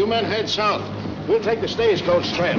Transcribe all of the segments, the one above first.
men head south. We'll take the stagecoach trail.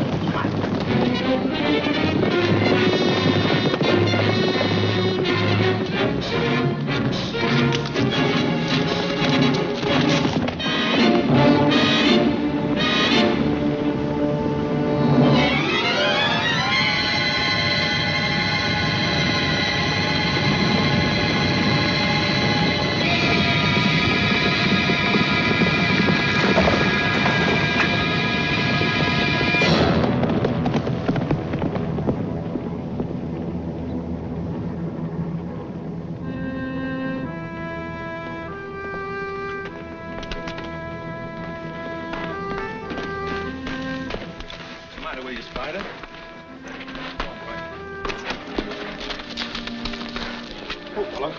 Come on.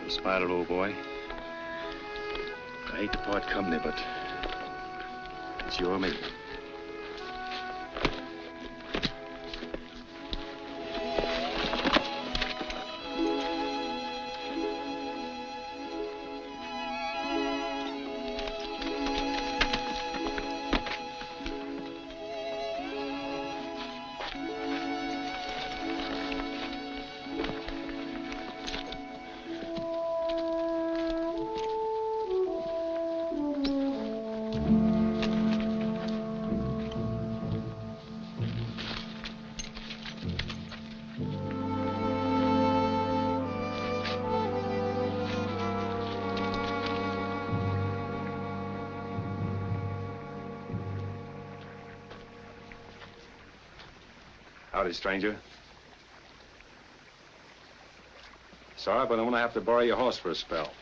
Spider, old boy. I hate to part company, but it's you or me. Howdy, stranger. Sorry, but I'm gonna have to borrow your horse for a spell.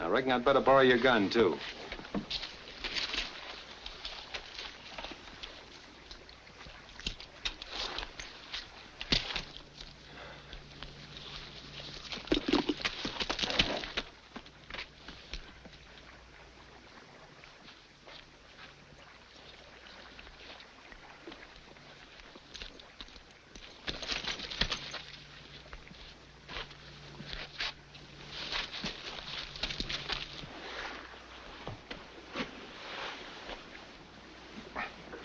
I reckon I'd better borrow your gun, too.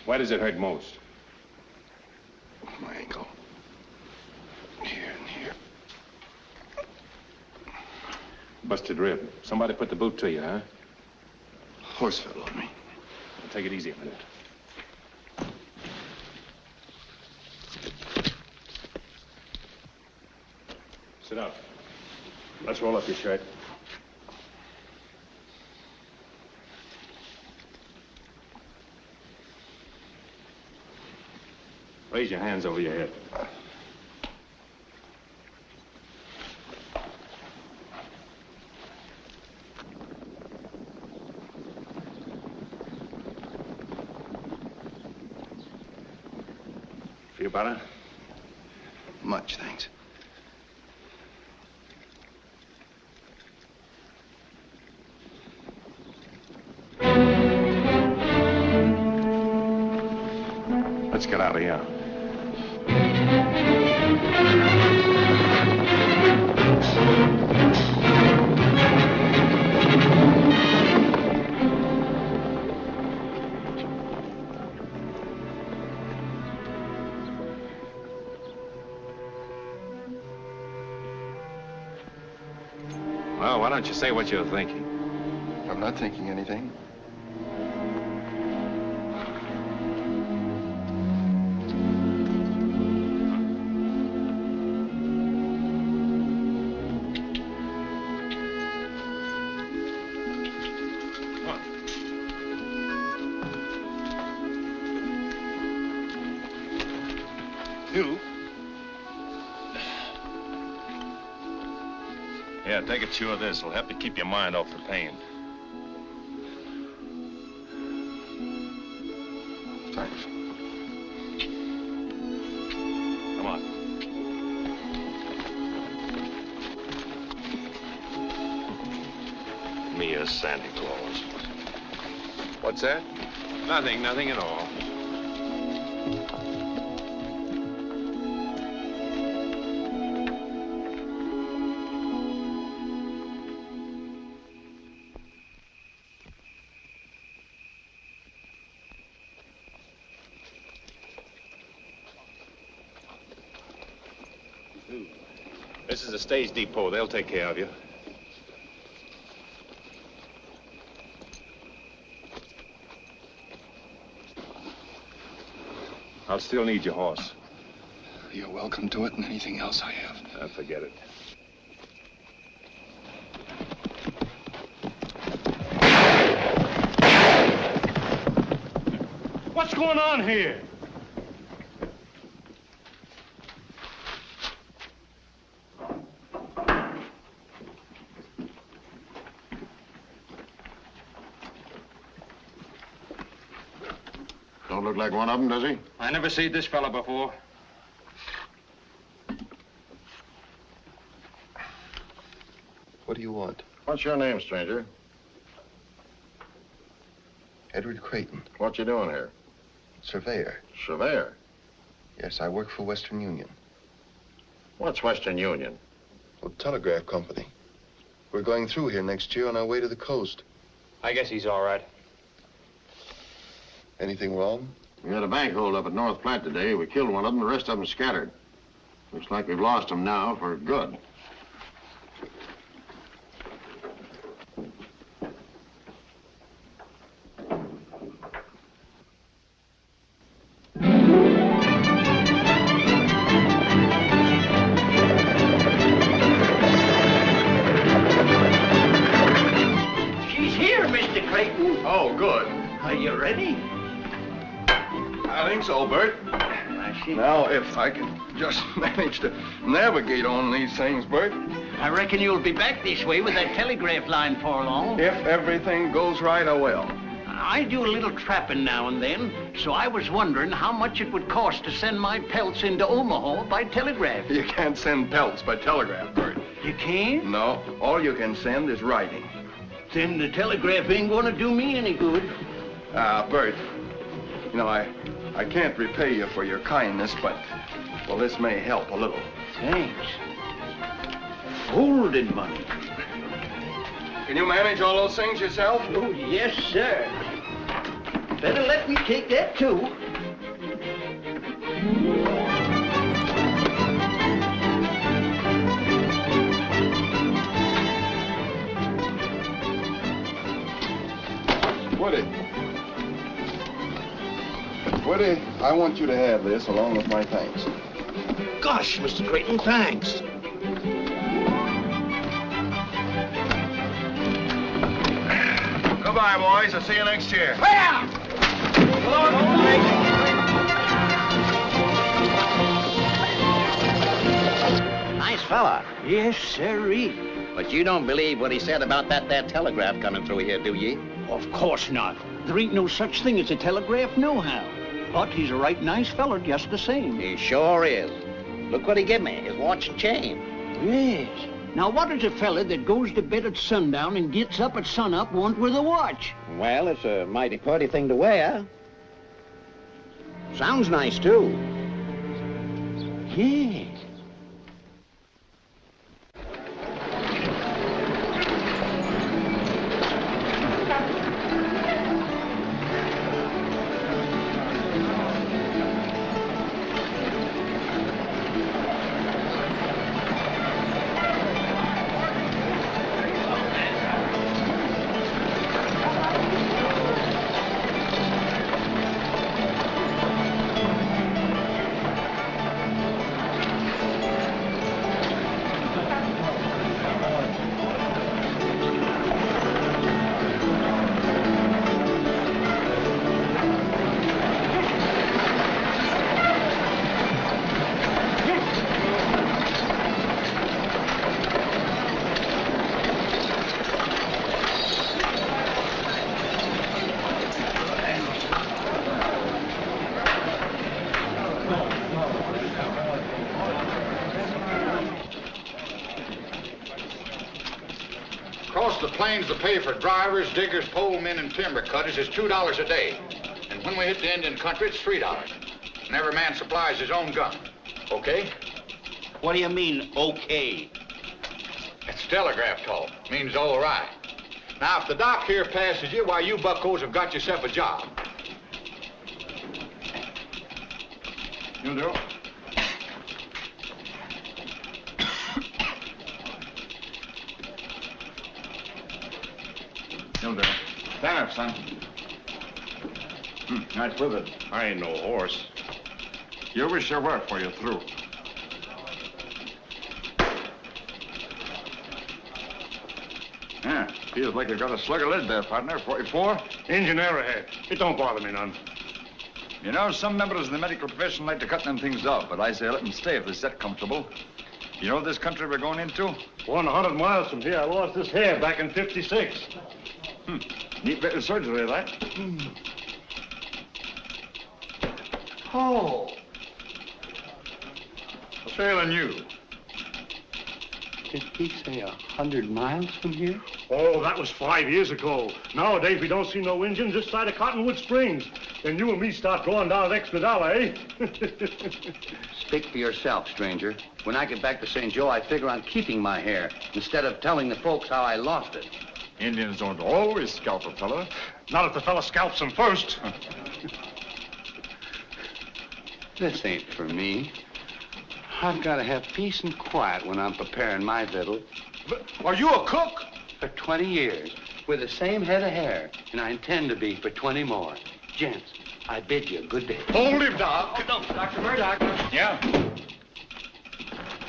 Why does it hurt most? My ankle. Here and here. Busted rib. Somebody put the boot to you, huh? Horse fell on me. Well, take it easy a minute. Sit down. Let's roll up your shirt. Raise your hands over your head. Feel better? Much, thanks. Let's get out of here. Well, why don't you say what you're thinking? I'm not thinking anything. Yeah, take a chew of this. It'll help you keep your mind off the pain. Thanks. Come on. Me as Santa Claus. What's that? Nothing at all. This is a stage depot. They'll take care of you. I'll still need your horse. You're welcome to it and anything else I have. Forget it. What's going on here? Don't look like one of them, does he? I never seen this fella before. What do you want? What's your name, stranger? Edward Creighton, What you doing here? surveyor. Surveyor. Yes, I work for Western Union. What's Western Union? A telegraph company. We're going through here next year on our way to the coast. I guess he's all right. Anything wrong? We had a bank hold up at North Platte today. We killed one of them, the rest of them scattered. Looks like we've lost them now for good. She's here, Mr. Creighton. Oh, good. Are you ready? I think so, Bert. Now, if I can just manage to navigate on these things, Bert. I reckon you'll be back this way with that telegraph line for long. If everything goes right, I will. I do a little trapping now and then, so I was wondering how much it would cost to send my pelts into Omaha by telegraph. You can't send pelts by telegraph, Bert. You can't? No, all you can send is writing. Then the telegraph ain't gonna do me any good. Bert, you know, I can't repay you for your kindness, but, well, this may help a little. Thanks. Golden money. Can you manage all those things yourself? Oh, yes, sir. Better let me take that, too. Woody, I want you to have this along with my thanks. Gosh, Mr. Creighton, thanks. Goodbye, boys. I'll see you next year. Nice fella. Yes, sirree. But you don't believe what he said about that there telegraph coming through here, do ye? Of course not. There ain't no such thing as a telegraph nohow. But he's a right nice feller just the same. He sure is. Look what he give me, his watch and chain. Yes. Now, what does a fella that goes to bed at sundown and gets up at sunup want with a watch? Well, it's a mighty pretty thing to wear. Sounds nice, too. Yes. Across the plains, the pay for drivers, diggers, pole men, and timber cutters is $2 a day. And when we hit the Indian country, it's $3. And every man supplies his own gun. Okay? What do you mean, okay? It's telegraph talk. Means all right. Now, if the doc here passes you, why, you buckos have got yourself a job. You'll do. son. Nice with it. I ain't no horse. You wish you were before you're through. Yeah, feels like you've got a slug of lead there, partner. 44? Engine arrowhead. It don't bother me none. You know, some members of the medical profession like to cut them things off, but I say let them stay if they're that comfortable. You know this country we're going into? 100 miles from here, I lost this hair back in '56. Neat little surgery, that. Oh. What's ailing you? Did he say 100 miles from here? Oh, that was 5 years ago. Nowadays, we don't see no engines this side of Cottonwood Springs. Then you and me start drawing down an extra dollar, eh? Speak for yourself, stranger. When I get back to St. Joe, I figure on keeping my hair instead of telling the folks how I lost it. Indians don't always scalp a fella. Not if the fella scalps him first. This ain't for me. I've got to have peace and quiet when I'm preparing my victual. Are you a cook? For 20 years, with the same head of hair, and I intend to be for 20 more. Gents, I bid you a good day. Hold him, Doc. Dr. Murdoch, Yeah?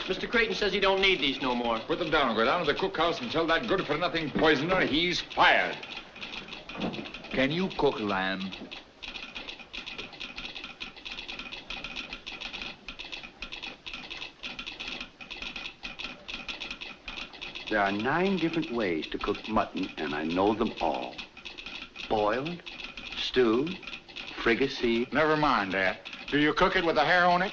Mr. Creighton says he don't need these no more. Put them down. Go down to the cookhouse and tell that good-for-nothing poisoner he's fired. Can you cook lamb? There are 9 different ways to cook mutton, and I know them all. Boiled, stewed, fricassee. Never mind that. Do you cook it with the hair on it?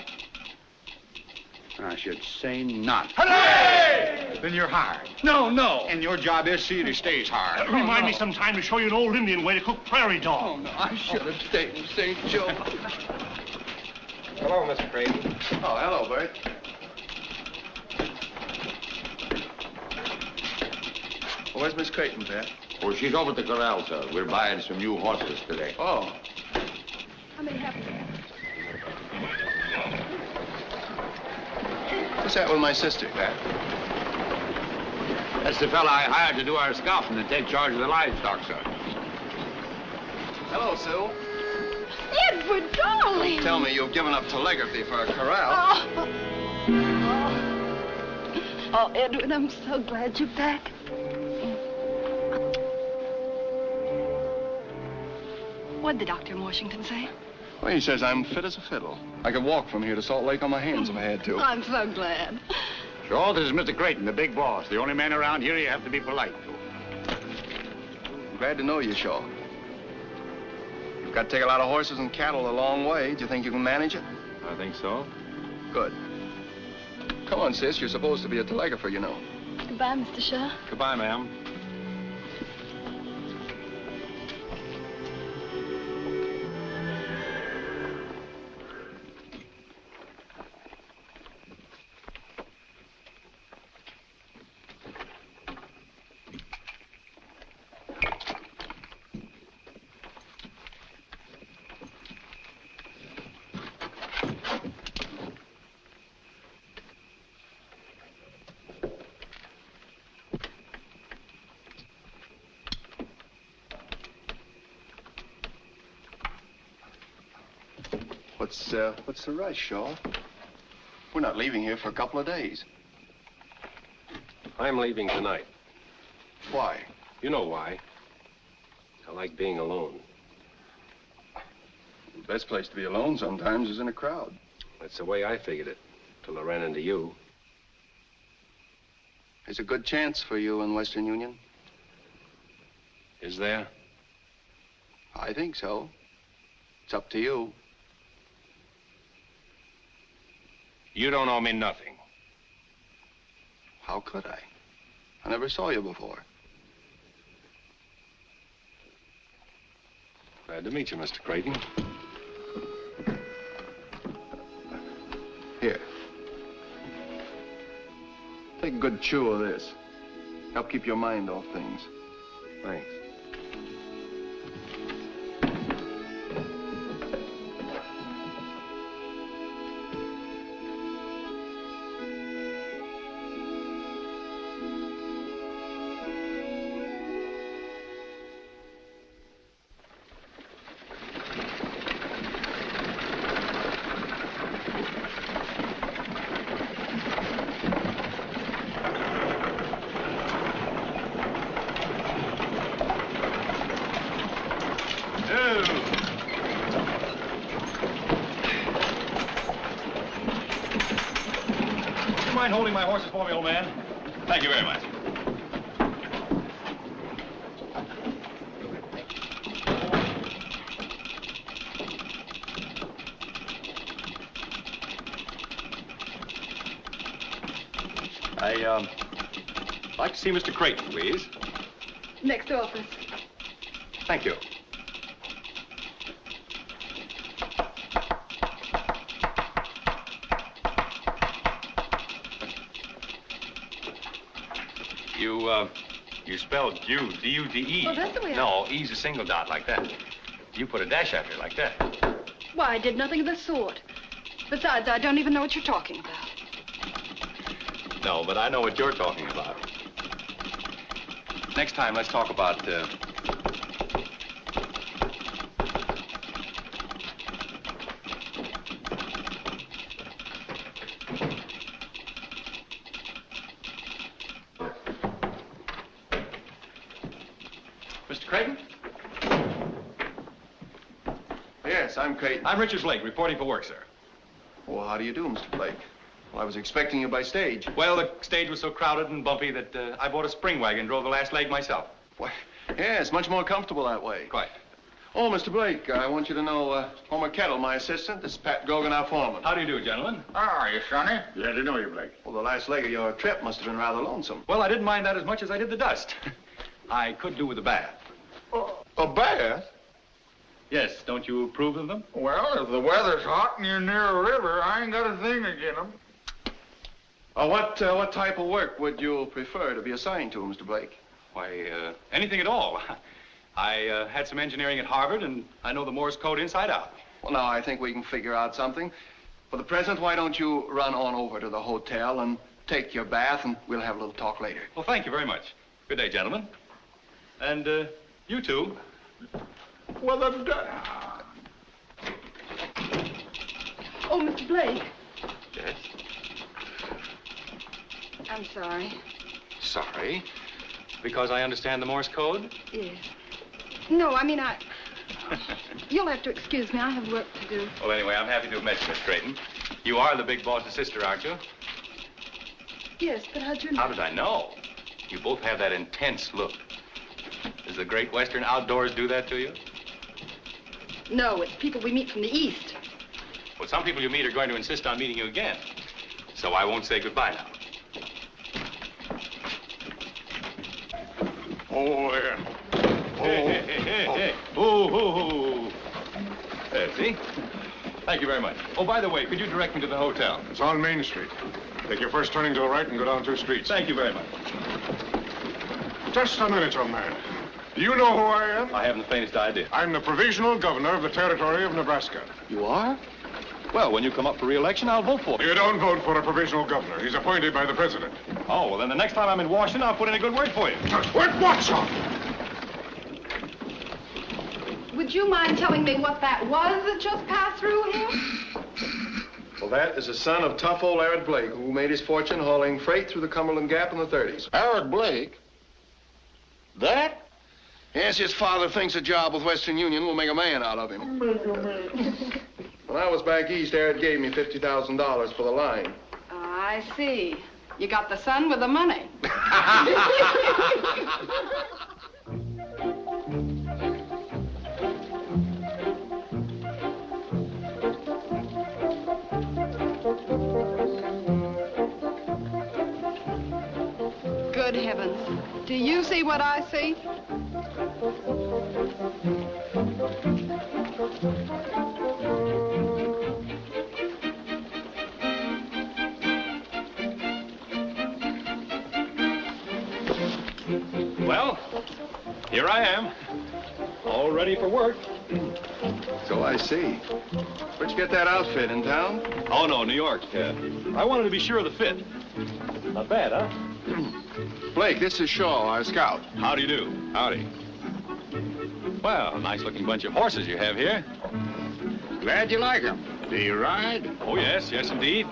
I should say not. Hooray! Then you're hired. No, no. And your job is see that he stays hired. Remind me sometime to show you an old Indian way to cook prairie dog. Oh, no, I should have stayed in St. Joe. Hello, Mr. Creighton. Oh, hello, Bert. Where's Miss Creighton, Pat? Oh, she's over at the corral, sir. We're buying some new horses today. Oh. How many have you? What's that with my sister, Pat? That's the fella I hired to do our scouting and take charge of the livestock, sir. Hello, Sue. Edward, darling! Tell me you've given up telegraphy for a corral. Oh, Edward, I'm so glad you're back. What'd the doctor in Washington say? Well, he says I'm fit as a fiddle. I could walk from here to Salt Lake on my hands if I had to. I'm so glad. Sure, this is Mr. Creighton, the big boss. The only man around here you have to be polite to. Glad to know you, Shaw. You've got to take a lot of horses and cattle a long way. Do you think you can manage it? I think so. Good. Come on, sis. You're supposed to be a telegrapher, you know. Goodbye, Mr. Shaw. Goodbye, ma'am. What's the rush, Shaw? We're not leaving here for a couple of days. I'm leaving tonight. Why? You know why. I like being alone. The best place to be alone sometimes is in a crowd. That's the way I figured it, till I ran into you. There's a good chance for you in Western Union. Is there? I think so. It's up to you. You don't owe me nothing. How could I? I never saw you before. Glad to meet you, Mr. Creighton. Here. Take a good chew of this. Help keep your mind off things. Thanks. mind holding my horses for me, old man? Thank you very much. I'd like to see Mr. Creighton, please. Next office. Thank you. You spelled Jude, D-U-D-E. Oh, that's the way I... No, E's a single dot like that. You put a dash after it like that. Why, I did nothing of the sort. Besides, I don't even know what you're talking about. No, but I know what you're talking about. Next time, let's talk about, Mr. Creighton? Yes, I'm Creighton. I'm Richard Blake, reporting for work, sir. Well, how do you do, Mr. Blake? Well, I was expecting you by stage. Well, the stage was so crowded and bumpy that I bought a spring wagon and drove the last leg myself. Why, yeah, it's much more comfortable that way. Quite. Oh, Mr. Blake, I want you to know Homer Kettle, my assistant. This is Pat Gogan, our foreman. How do you do, gentlemen? How are you, Sonny? Glad to know you, Blake. Well, the last leg of your trip must have been rather lonesome. Well, I didn't mind that as much as I did the dust. I could do with a bath. A bath? Yes, don't you approve of them? Well, if the weather's hot and you're near a river, I ain't got a thing against them. What type of work would you prefer to be assigned to, Mr. Blake? Why, anything at all. I had some engineering at Harvard, and I know the Morse code inside out. Well, now, I think we can figure out something. For the present, why don't you run on over to the hotel and take your bath, and we'll have a little talk later. Well, thank you very much. Good day, gentlemen. And, you two. Well, Oh, Mr. Blake. yes? I'm sorry. Sorry? Because I understand the Morse code? Yes. No, I mean, You'll have to excuse me. I have work to do. Well, anyway, I'm happy to have met you, Miss Creighton. You are the big boss's sister, aren't you? Yes, but how'd you know? How did I know? You both have that intense look. Does the great Western outdoors do that to you? No, it's people we meet from the East. Well, some people you meet are going to insist on meeting you again. So I won't say goodbye now. Oh, yeah. Hey. Oh. See? Thank you very much. Oh, by the way, could you direct me to the hotel? It's on Main Street. Take your first turning to the right and go down 2 streets. Thank you very much. Just a minute, young man. Do you know who I am? I haven't the faintest idea. I'm the provisional governor of the territory of Nebraska. You are? Well, when you come up for re-election, I'll vote for you. You don't vote for a provisional governor. He's appointed by the president. Oh, well, then the next time I'm in Washington, I'll put in a good word for you. Wait, what, son? Would you mind telling me what that was that just passed through here? Well, that is the son of tough old Arrett Blake, who made his fortune hauling freight through the Cumberland Gap in the 30s. Arrett Blake? That? Yes, his father thinks a job with Western Union will make a man out of him. When I was back east, Arrett gave me $50,000 for the line. I see. You got the son with the money. Good heavens. Do you see what I see? Well, here I am, all ready for work. So I see. Where'd you get that outfit, in town? Oh, no, New York. I wanted to be sure of the fit. Not bad, huh? Blake, this is Shaw, our scout. How do you do? Howdy. Well, nice-looking bunch of horses you have here. Glad you like them. Do you ride? Oh, yes, indeed.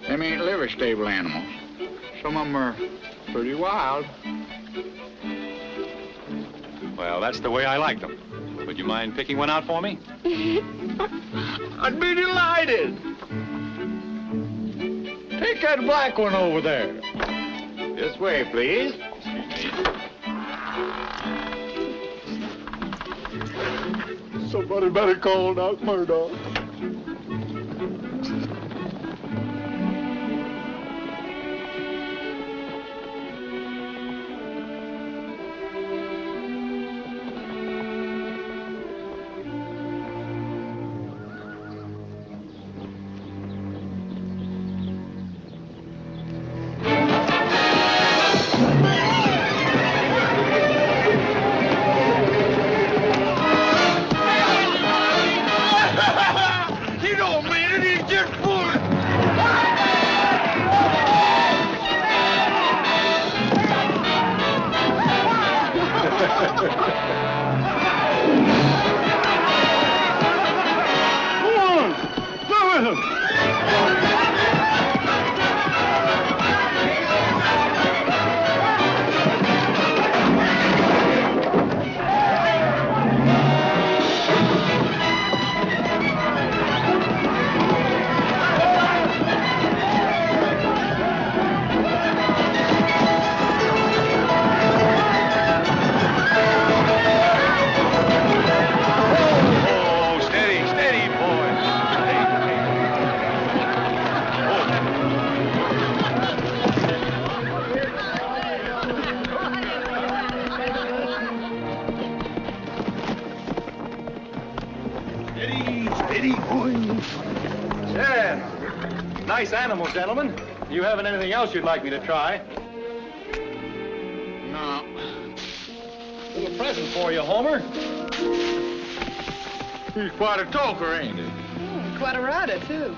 Them ain't liver stable animals. Some of them are pretty wild. Well, that's the way I like them. Would you mind picking one out for me? I'd be delighted. Get that black one over there. This way, please. Somebody better call Doc Murdoch. Nice animals, gentlemen. You haven't anything else you'd like me to try? No. Little present for you, Homer. He's quite a talker, ain't he? Quite a rider, too.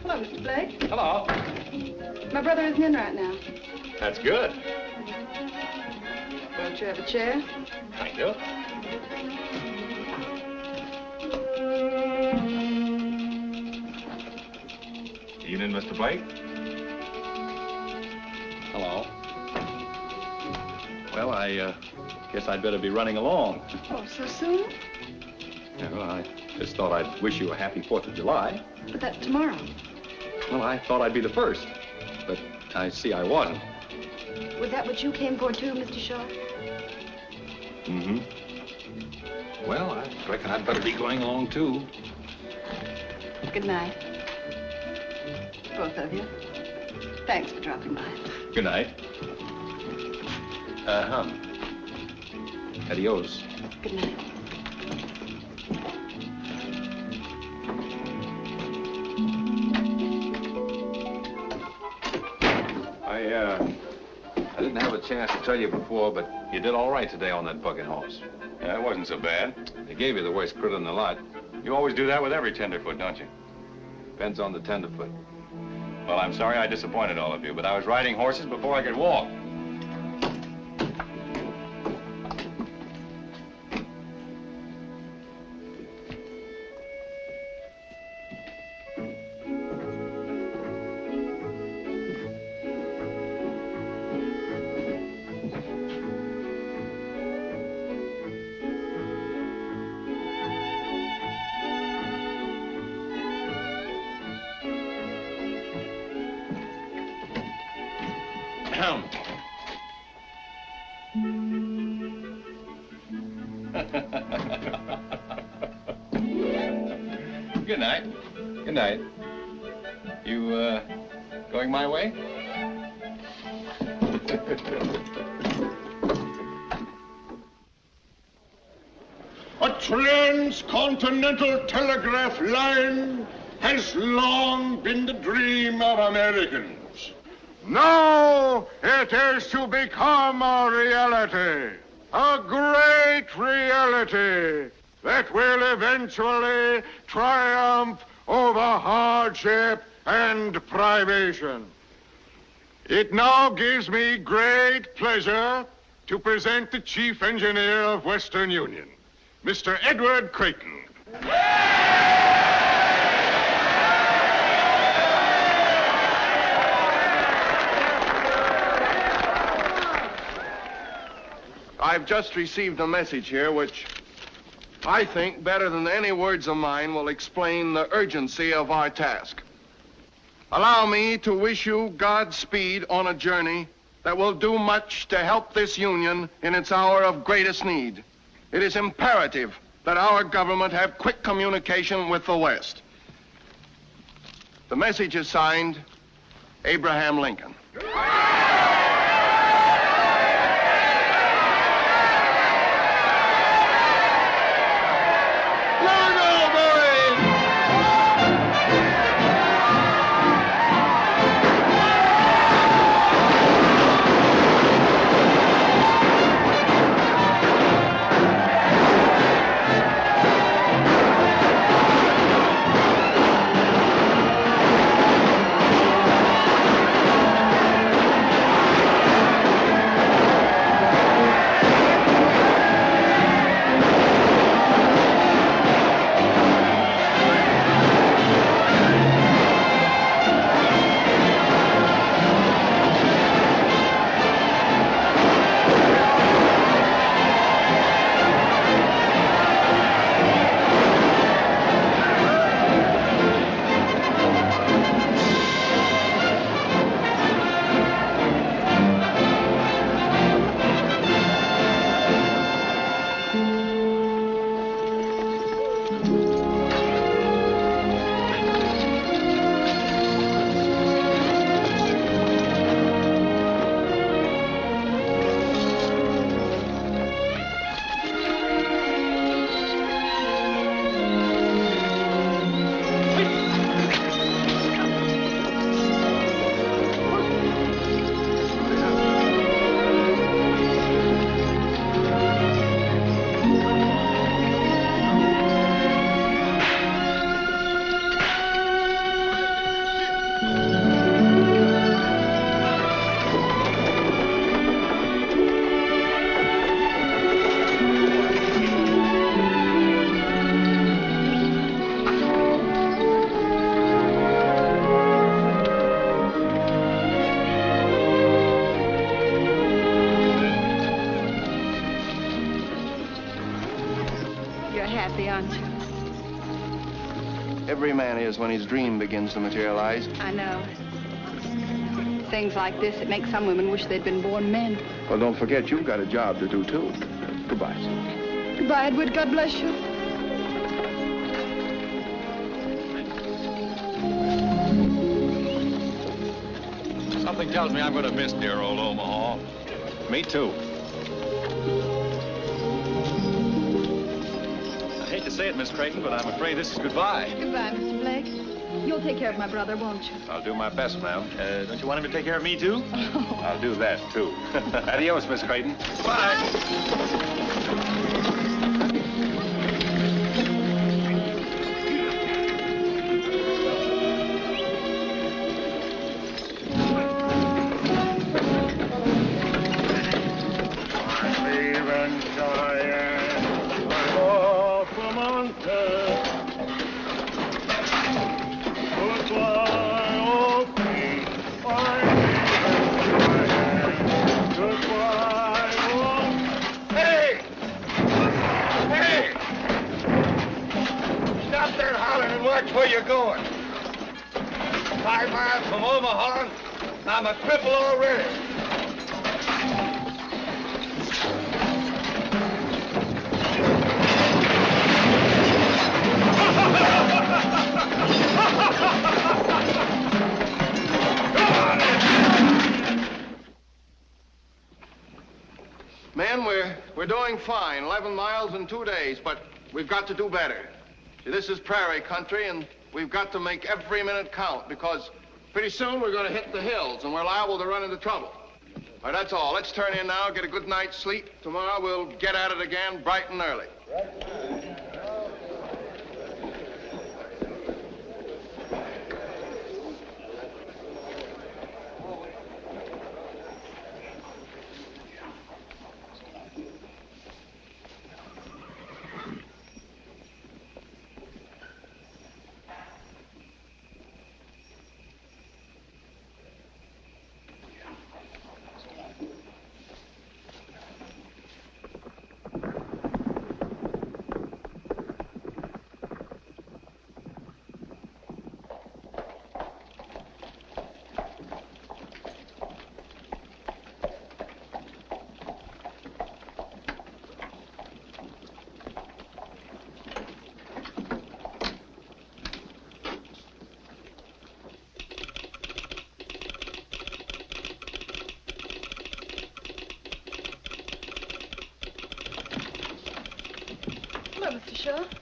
Hello, Mr. Blake. Hello. My brother isn't in right now. That's good. Won't you have a chair? Thank you. Evening, Mr. Blake. Hello. Well, I guess I'd better be running along. Oh, so soon? Yeah, well, I just thought I'd wish you a happy 4th of July. But that's tomorrow. Well, I thought I'd be the first, but I see I wasn't. Was that what you came for, too, Mr. Shaw? Mm-hmm. Well, I reckon I'd better be going along, too. Good night. Both of you. Thanks for dropping by. Good night. Adios. Good night. I didn't have a chance to tell you before, but you did all right today on that bucking horse. Yeah, it wasn't so bad. They gave you the worst critter in the lot. You always do that with every tenderfoot, don't you? Depends on the tenderfoot. Well, I'm sorry I disappointed all of you, but I was riding horses before I could walk. Good night. Good night. You, going my way? A transcontinental telegraph line has long been the dream of Americans. Now it is to become a reality, a great reality that will eventually triumph over hardship and privation. It now gives me great pleasure to present the Chief Engineer of Western Union, Mr. Edward Creighton. I've just received a message here which I think, better than any words of mine, will explain the urgency of our task. Allow me to wish you Godspeed on a journey that will do much to help this Union in its hour of greatest need. It is imperative that our government have quick communication with the West. The message is signed, Abraham Lincoln. Every man is when his dream begins to materialize. I know. Things like this, it makes some women wish they'd been born men. Well, don't forget, you've got a job to do, too. Goodbye. Goodbye, Edward. God bless you. Something tells me I'm going to miss dear old Omaha. Me, too. I hate to say it, Miss Creighton, but I'm afraid this is goodbye. Goodbye, Mr. Blake. You'll take care of my brother, won't you? I'll do my best, ma'am. Don't you want him to take care of me, too? Oh. I'll do that, too. Adios, Miss Creighton. Bye. Where you going? 5 miles from Omaha, I'm a cripple already. Men, we're doing fine. 11 miles in 2 days, but we've got to do better. See, this is prairie country, and we've got to make every minute count, because pretty soon we're going to hit the hills, and we're liable to run into trouble. All right, that's all. Let's turn in now, get a good night's sleep. Tomorrow we'll get at it again bright and early.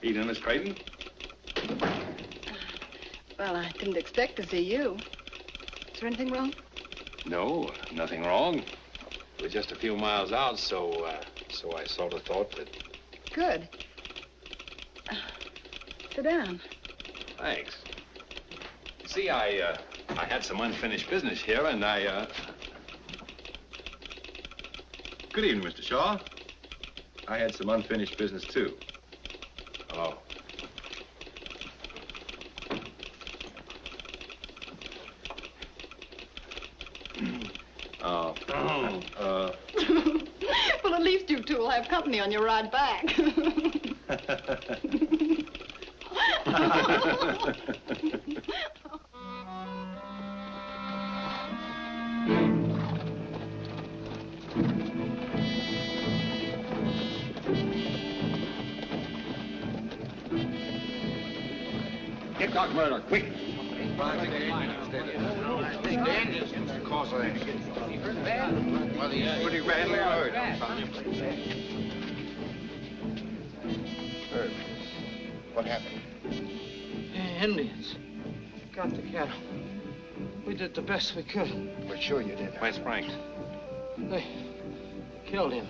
Evening, Miss Creighton. Well, I didn't expect to see you. Is there anything wrong? No, nothing wrong. We're just a few miles out, so I sort of thought that... Good. Sit down. Thanks. See, I had some unfinished business here, and Good evening, Mr. Shaw. I had some unfinished business, too. Hello. Well, at least you two will have company on your ride back. Get Doc Murdoch, quick. Well, he's pretty badly hurt. Herb, what happened? Indians. Got the cattle. We did the best we could. We're sure you did. Where's Frank? They killed him.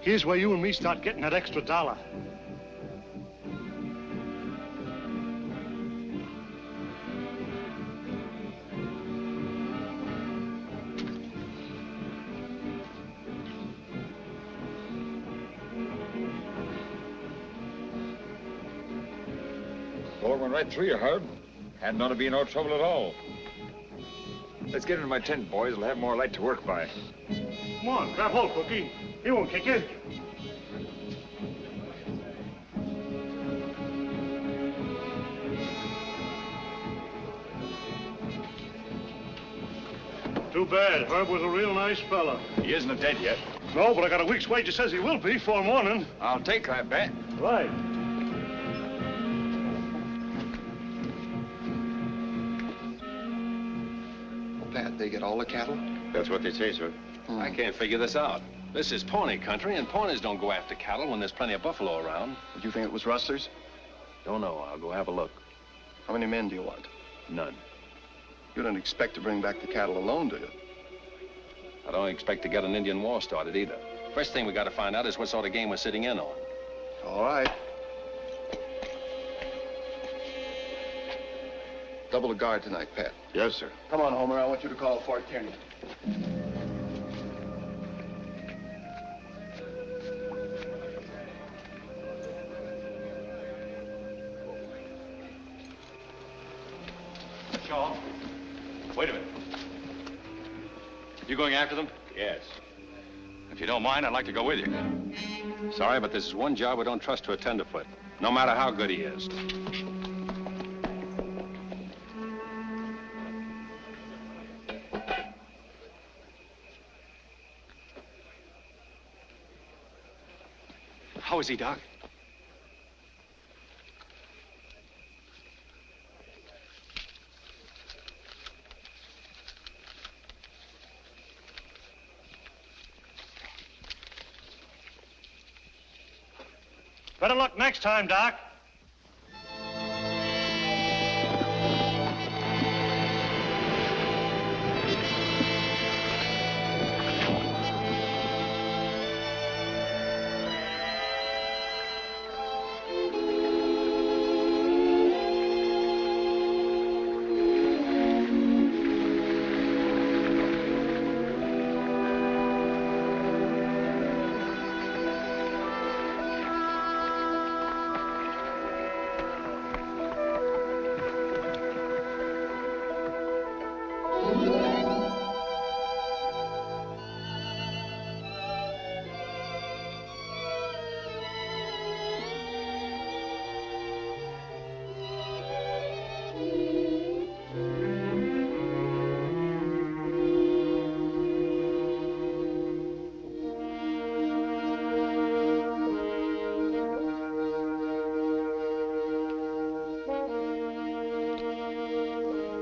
Here's where you and me start getting that extra $1. Bullet went right through you, Herb. Hadn't ought to be no trouble at all. Let's get into my tent, boys. We'll have more light to work by. Come on, grab hold, Cookie. He won't kick you. Too bad. Herb was a real nice fella. He isn't dead yet. No, but I got a week's wages says he will be before morning. I'll take that bet. Right. Pat, they get all the cattle? That's what they say, sir. I can't figure this out. This is Pawnee country, and Pawnees don't go after cattle when there's plenty of buffalo around. Did you think it was rustlers? Don't know. I'll go have a look. How many men do you want? None. You don't expect to bring back the cattle alone, do you? I don't expect to get an Indian war started either. First thing we got to find out is what sort of game we're sitting in on. All right. Double the guard tonight, Pat. Yes, sir. Come on, Homer. I want you to call Fort Kearney. Shaw, wait a minute. You going after them? Yes. If you don't mind, I'd like to go with you. Sorry, but this is one job we don't trust to a tenderfoot, no matter how good he is. How is he, Doc? Better luck next time, Doc.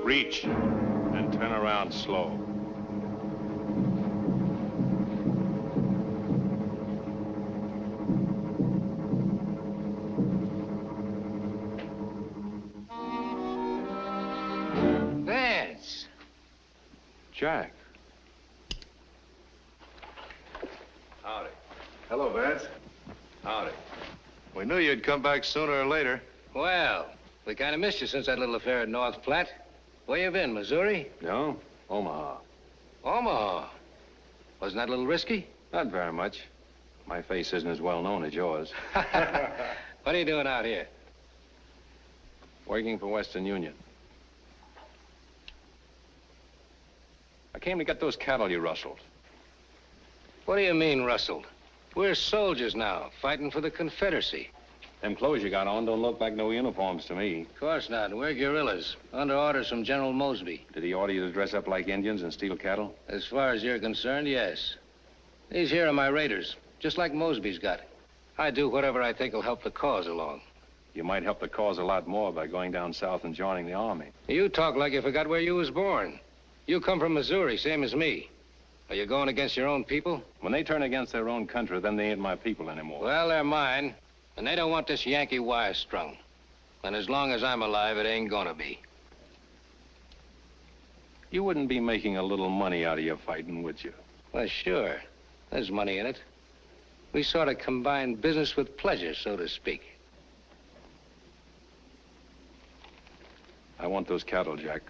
Reach, and turn around slow. Jack. Howdy. Hello, Vance. Howdy. We knew you'd come back sooner or later. Well, we kind of missed you since that little affair at North Platte. Where you been, Missouri? No, Omaha. Omaha. Wasn't that a little risky? Not very much. My face isn't as well known as yours. What are you doing out here? Working for Western Union. I came to get those cattle you rustled. What do you mean, rustled? We're soldiers now, fighting for the Confederacy. Them clothes you got on don't look like no uniforms to me. Of course not. We're guerrillas, under orders from General Mosby. Did he order you to dress up like Indians and steal cattle? As far as you're concerned, yes. These here are my raiders, just like Mosby's got. I do whatever I think will help the cause along. You might help the cause a lot more by going down south and joining the army. You talk like you forgot where you was born. You come from Missouri, same as me. Are you going against your own people? When they turn against their own country, then they ain't my people anymore. Well, they're mine, and they don't want this Yankee wire strung. And as long as I'm alive, it ain't gonna be. You wouldn't be making a little money out of your fighting, would you? Well, sure. There's money in it. We sort of combine business with pleasure, so to speak. I want those cattle, Jack.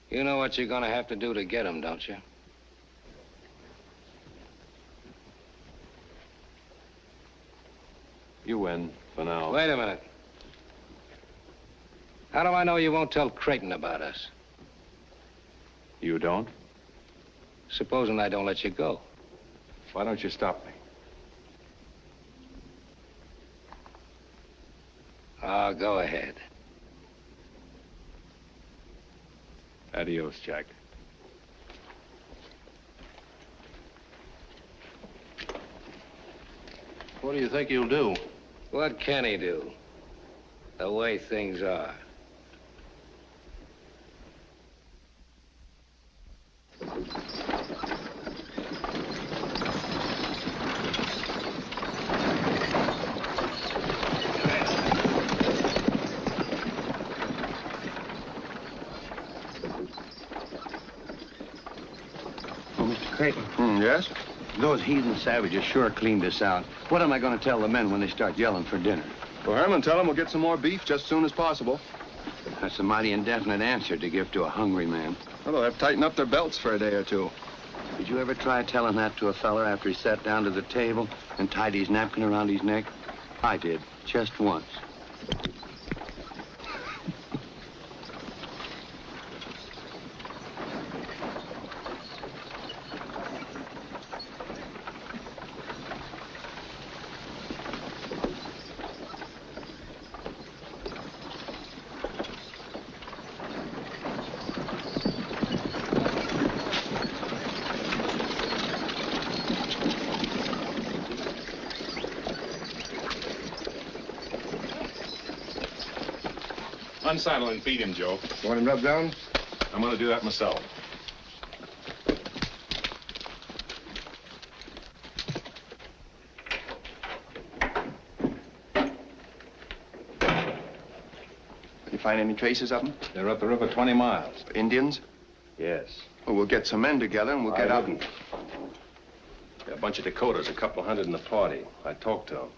You know what you're gonna have to do to get them, don't you? You win, for now. Wait a minute. How do I know you won't tell Creighton about us? You don't? Supposing I don't let you go. Why don't you stop me? Oh, go ahead. Adios, Jack. What do you think he'll do? What can he do? The way things are. Creighton. Yes? Those heathen savages sure cleaned us out. What am I going to tell the men when they start yelling for dinner? Well, Herman, tell them we'll get some more beef just as soon as possible. That's a mighty indefinite answer to give to a hungry man. Well, they'll have to tighten up their belts for a day or two. Did you ever try telling that to a feller after he sat down to the table and tied his napkin around his neck? I did, just once. Unsaddle and feed him, Joe. Want him rubbed down? I'm gonna do that myself. You find any traces of them? They're up the river 20 miles. Indians? Yes. Well, we'll get some men together and we'll get out. There are a bunch of Dakotas, a couple hundred in the party. I talked to them.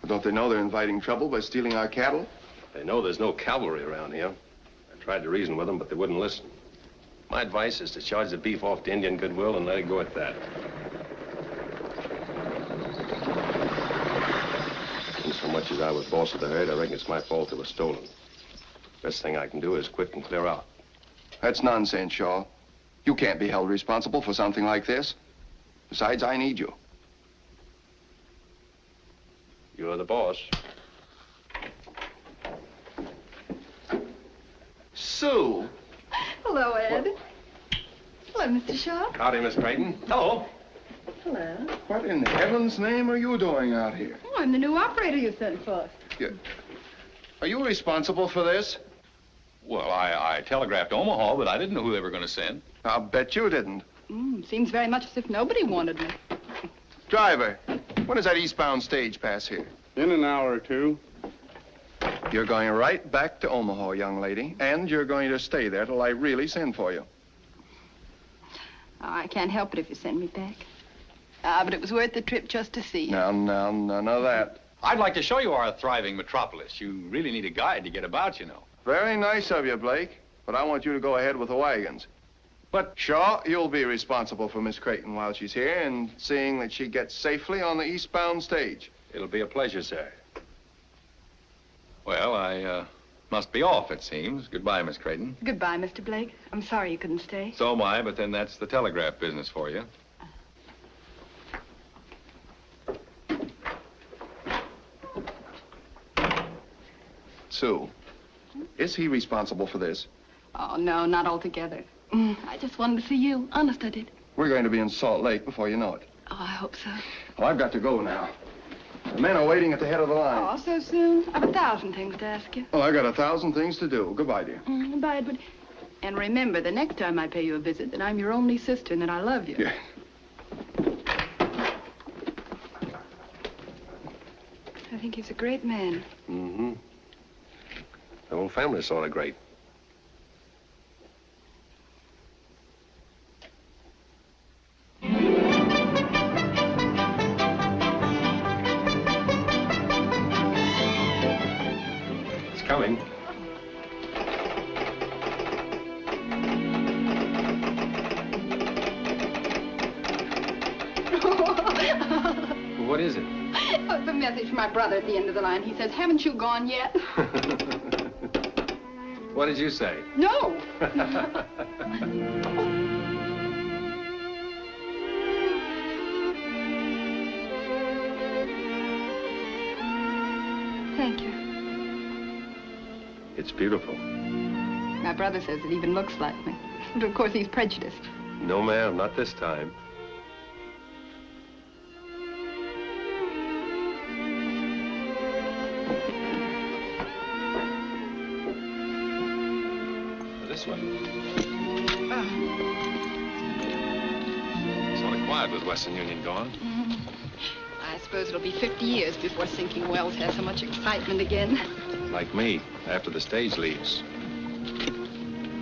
Well, don't they know they're inviting trouble by stealing our cattle? They know there's no cavalry around here. I tried to reason with them, but they wouldn't listen. My advice is to charge the beef off to Indian goodwill and let it go at that. And so much as I was boss of the herd, I reckon it's my fault they were stolen. Best thing I can do is quit and clear out. That's nonsense, Shaw. You can't be held responsible for something like this. Besides, I need you. You're the boss. Sue. Hello, Ed. Hello, Mr. Shaw. Howdy, Miss Creighton. Hello. Hello. What in heaven's name are you doing out here? Oh, I'm the new operator you sent for. Are you responsible for this? Well, I telegraphed Omaha, but I didn't know who they were gonna send. I'll bet you didn't. Seems very much as if nobody wanted me. Driver, when does that eastbound stage pass here? In an hour or two. You're going right back to Omaha, young lady, and you're going to stay there till I really send for you. Oh, I can't help it if you send me back. But it was worth the trip just to see you. Now, none of that. I'd like to show you our thriving metropolis. You really need a guide to get about, you know. Very nice of you, Blake, but I want you to go ahead with the wagons. But, Shaw, you'll be responsible for Miss Creighton while she's here and seeing that she gets safely on the eastbound stage. It'll be a pleasure, sir. Well, I must be off, it seems. Goodbye, Miss Creighton. Goodbye, Mr. Blake. I'm sorry you couldn't stay. So am I, but then that's the telegraph business for you. Sue, is he responsible for this? Oh, no, not altogether. I just wanted to see you. Honest, I did. We're going to be in Salt Lake before you know it. Oh, I hope so. Well, I've got to go now. The men are waiting at the head of the line. Oh, so soon? I've 1,000 things to ask you. Well, I got 1,000 things to do. Goodbye, dear. Goodbye, Edward. And remember, the next time I pay you a visit, that I'm your only sister and that I love you. Yeah. I think he's a great man. Mm-hmm. The whole family's sort of great. It's coming. What is it? Oh, it's a message from my brother at the end of the line. He says, haven't you gone yet? What did you say? No. Thank you. It's beautiful. My brother says it even looks like me. But of course, he's prejudiced. No, ma'am, not this time. This one. Sort of quiet with Western Union gone. I suppose it'll be 50 years before Sinking Wells has so much excitement again. Like me, after the stage leaves.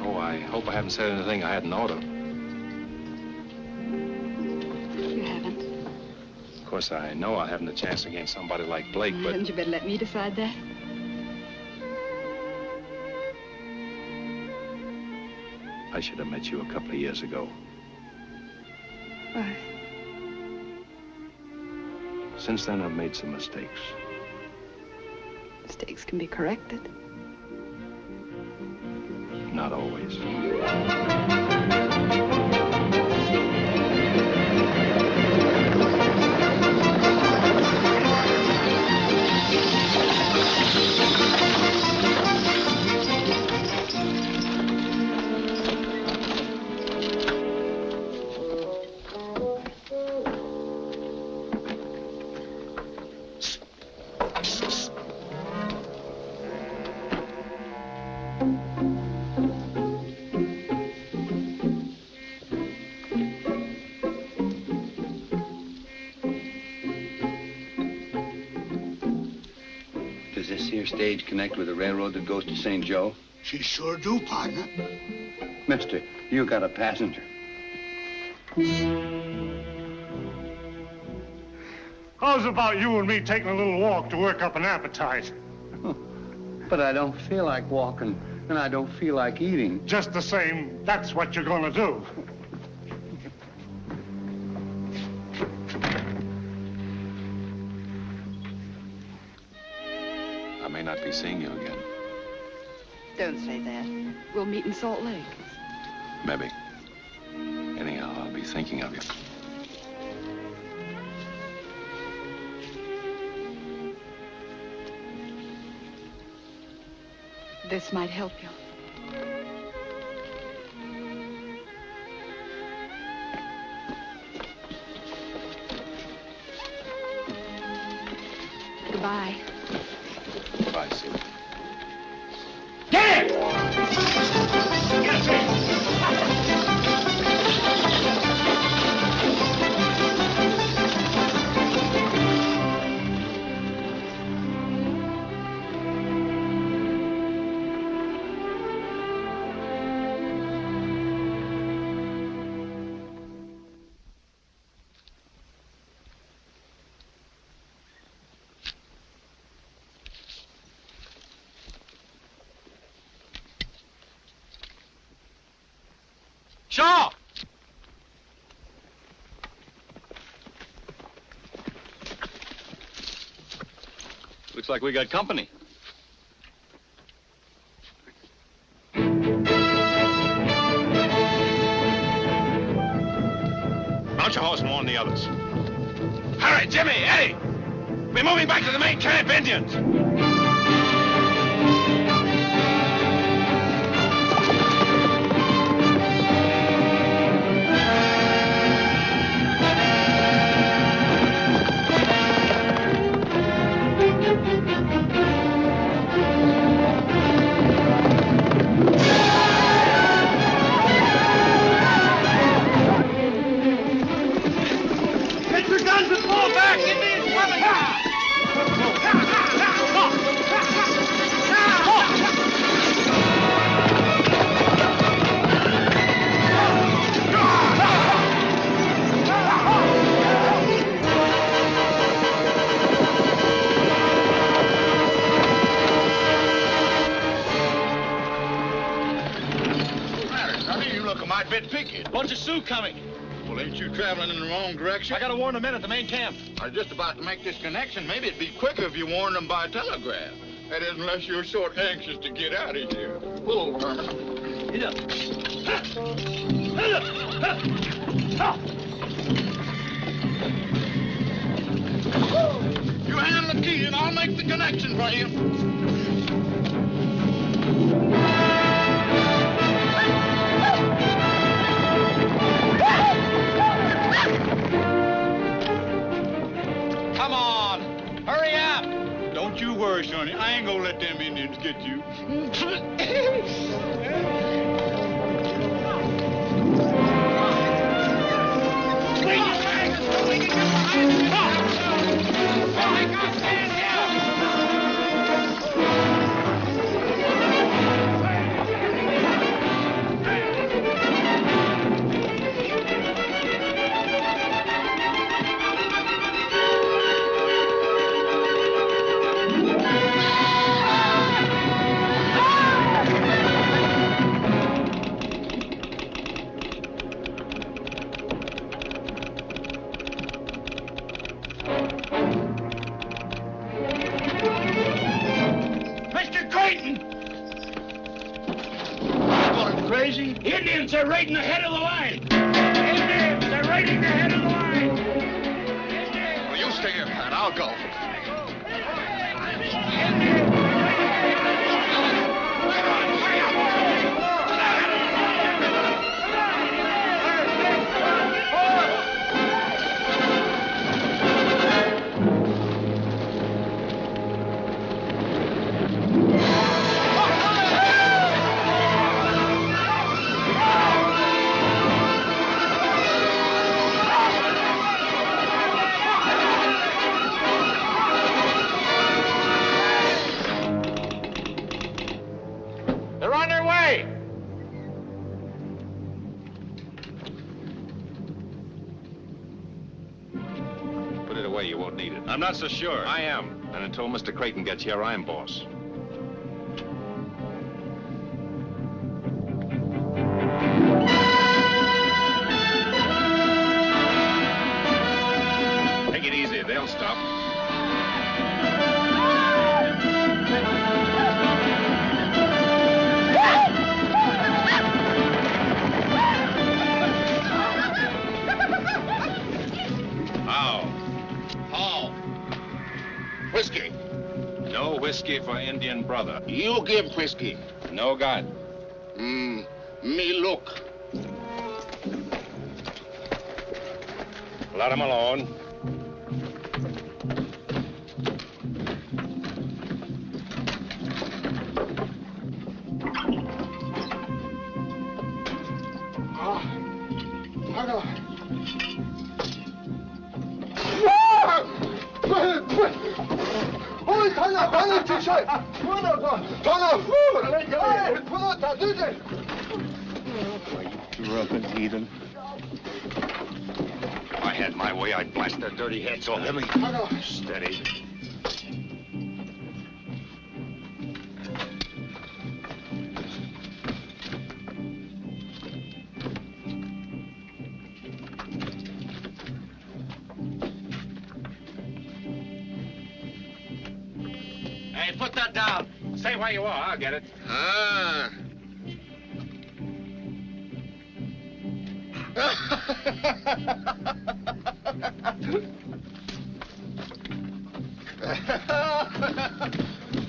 Oh, I hope I haven't said anything I hadn't ought to. You haven't. Of course, I know I haven't a chance against somebody like Blake, but... Hadn't you better let me decide that? I should have met you a couple of years ago. Why? Since then, I've made some mistakes. Mistakes can be corrected. Not always. Does this here stage connect with the railroad that goes to St. Joe? She sure do, partner. Mister, you got a passenger. How's about you and me taking a little walk to work up an appetite? But I don't feel like walking, and I don't feel like eating. Just the same, that's what you're gonna do. I may not be seeing you again. Don't say that. We'll meet in Salt Lake. Maybe. Anyhow, I'll be thinking of you. This might help you. Goodbye. Bye, Sue. Get it! Get it! Looks like we got company. Mount your horse and warn the others. Hurry, Jimmy, Eddie! We're moving back to the main camp, Indians! Bunch of Sioux coming. Well, ain't you traveling in the wrong direction? I gotta warn the men at the main camp. I was just about to make this connection. Maybe it'd be quicker if you warned them by telegraph. That is, unless you're sort anxious to get out of here. Pull over, Herman. Get up. You hand the key and I'll make the connection for you. Come on, hurry up. Don't you worry, Sonny. I ain't gonna let them Indians get you. Indians are raiding the head of the line! Indians are raiding the head of the line! Well, you stay here, Pat. I'll go. You won't need it. I'm not so sure. I am. And until Mr. Creighton gets here, I'm boss. Take it easy. They'll stop. Whiskey. No whiskey for Indian brother. You give whiskey. No God. Me look. Let him alone. Drunken heathen. If I had my way, I'd blast their dirty heads off. Let me. Steady. put that down. Stay where you are. I'll get it. Ah.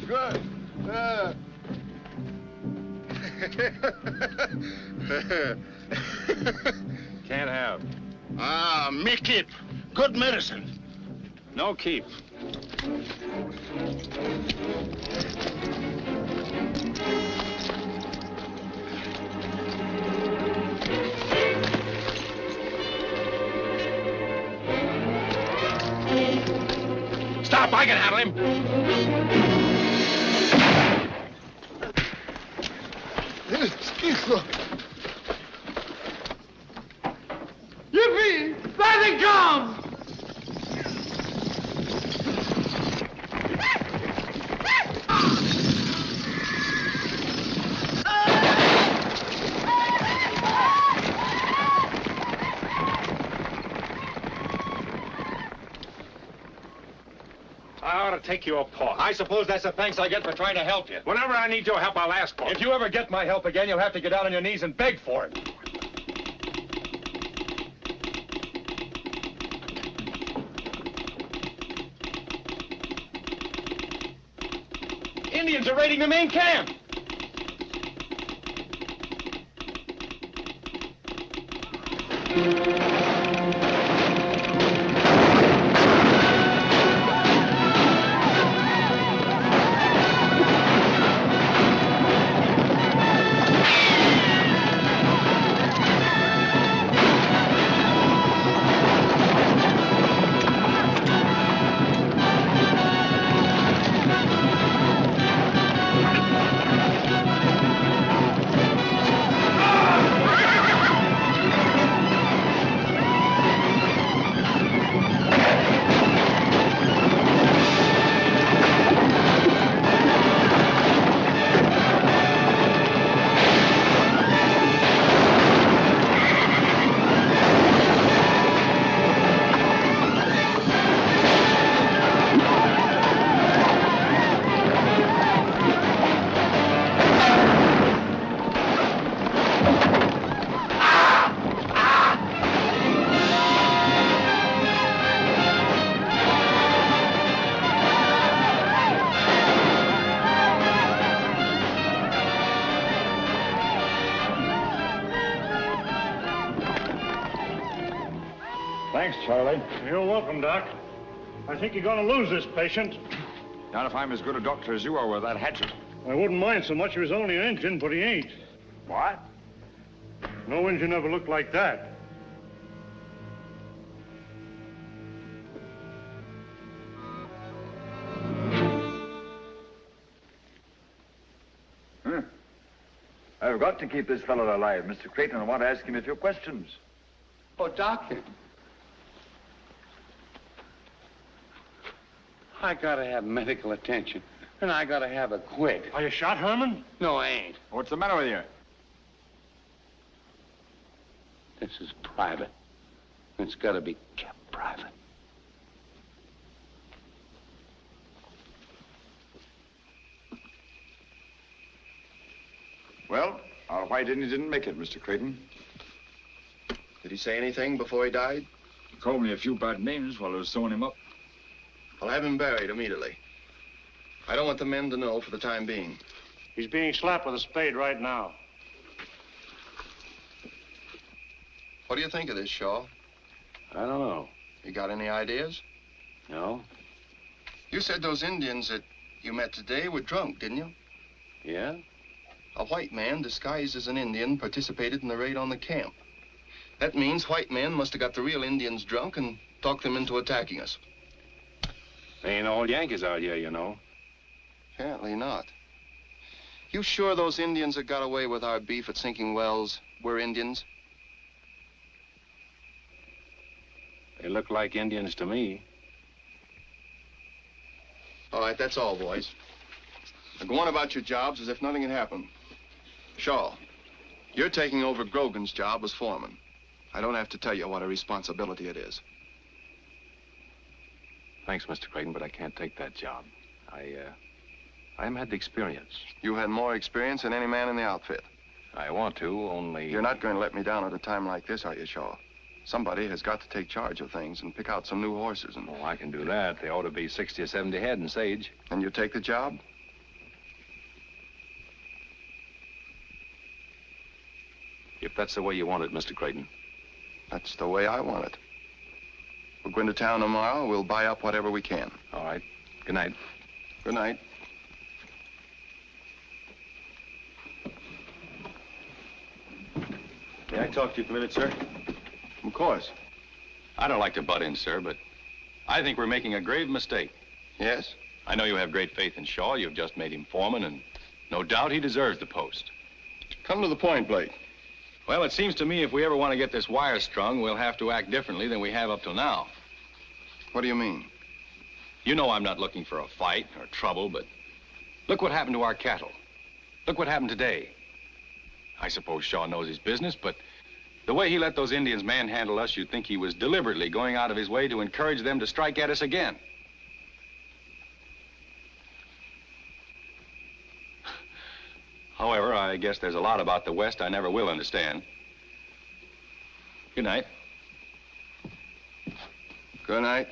Good. Can't have. Ah, me keep. Good medicine. No keep. Stop, I can handle him. Yippee! There they come! I ought to take you apart. I suppose that's the thanks I get for trying to help you. Whenever I need your help, I'll ask for it. If you ever get my help again, you'll have to get down on your knees and beg for it. Indians are raiding the main camp. Thanks, Charlie. You're welcome, Doc. I think you're going to lose this patient. Not if I'm as good a doctor as you are with that hatchet. I wouldn't mind so much if he was only an Injun, but he ain't. What? No Injun ever looked like that. I've got to keep this fellow alive, Mr. Creighton. I want to ask him a few questions. Oh, Doctor. I gotta have medical attention, and I gotta have it quick. Are you shot, Herman? No, I ain't. What's the matter with you? This is private. It's gotta be kept private. Well, our white Indian didn't make it, Mr. Creighton. Did he say anything before he died? He called me a few bad names while I was sewing him up. I'll have him buried immediately. I don't want the men to know for the time being. He's being slapped with a spade right now. What do you think of this, Shaw? I don't know. You got any ideas? No? You said those Indians that you met today were drunk, didn't you? Yeah? A white man disguised as an Indian participated in the raid on the camp. That means white men must have got the real Indians drunk and talked them into attacking us. They ain't all Yankees out here, you know. Apparently not. You sure those Indians that got away with our beef at Sinking Wells were Indians? They look like Indians to me. All right, that's all, boys. Now go on about your jobs as if nothing had happened. Shaw, you're taking over Grogan's job as foreman. I don't have to tell you what a responsibility it is. Thanks, Mr. Creighton, but I can't take that job. I haven't had the experience. You had more experience than any man in the outfit. I want to, only... You're not going to let me down at a time like this, are you, Shaw? Somebody has got to take charge of things and pick out some new horses and... Oh, I can do that. They ought to be 60 or 70 head in Sage. And you take the job? If that's the way you want it, Mr. Creighton. That's the way I want it. We'll go into town tomorrow. We'll buy up whatever we can. All right. Good night. Good night. May I talk to you for a minute, sir? Of course. I don't like to butt in, sir, but I think we're making a grave mistake. Yes? I know you have great faith in Shaw. You've just made him foreman, and no doubt he deserves the post. Come to the point, Blake. Well, it seems to me if we ever want to get this wire strung, we'll have to act differently than we have up till now. What do you mean? You know I'm not looking for a fight or trouble, but look what happened to our cattle. Look what happened today. I suppose Shaw knows his business, but the way he let those Indians manhandle us, you'd think he was deliberately going out of his way to encourage them to strike at us again. However, I guess there's a lot about the West I never will understand. Good night. Good night.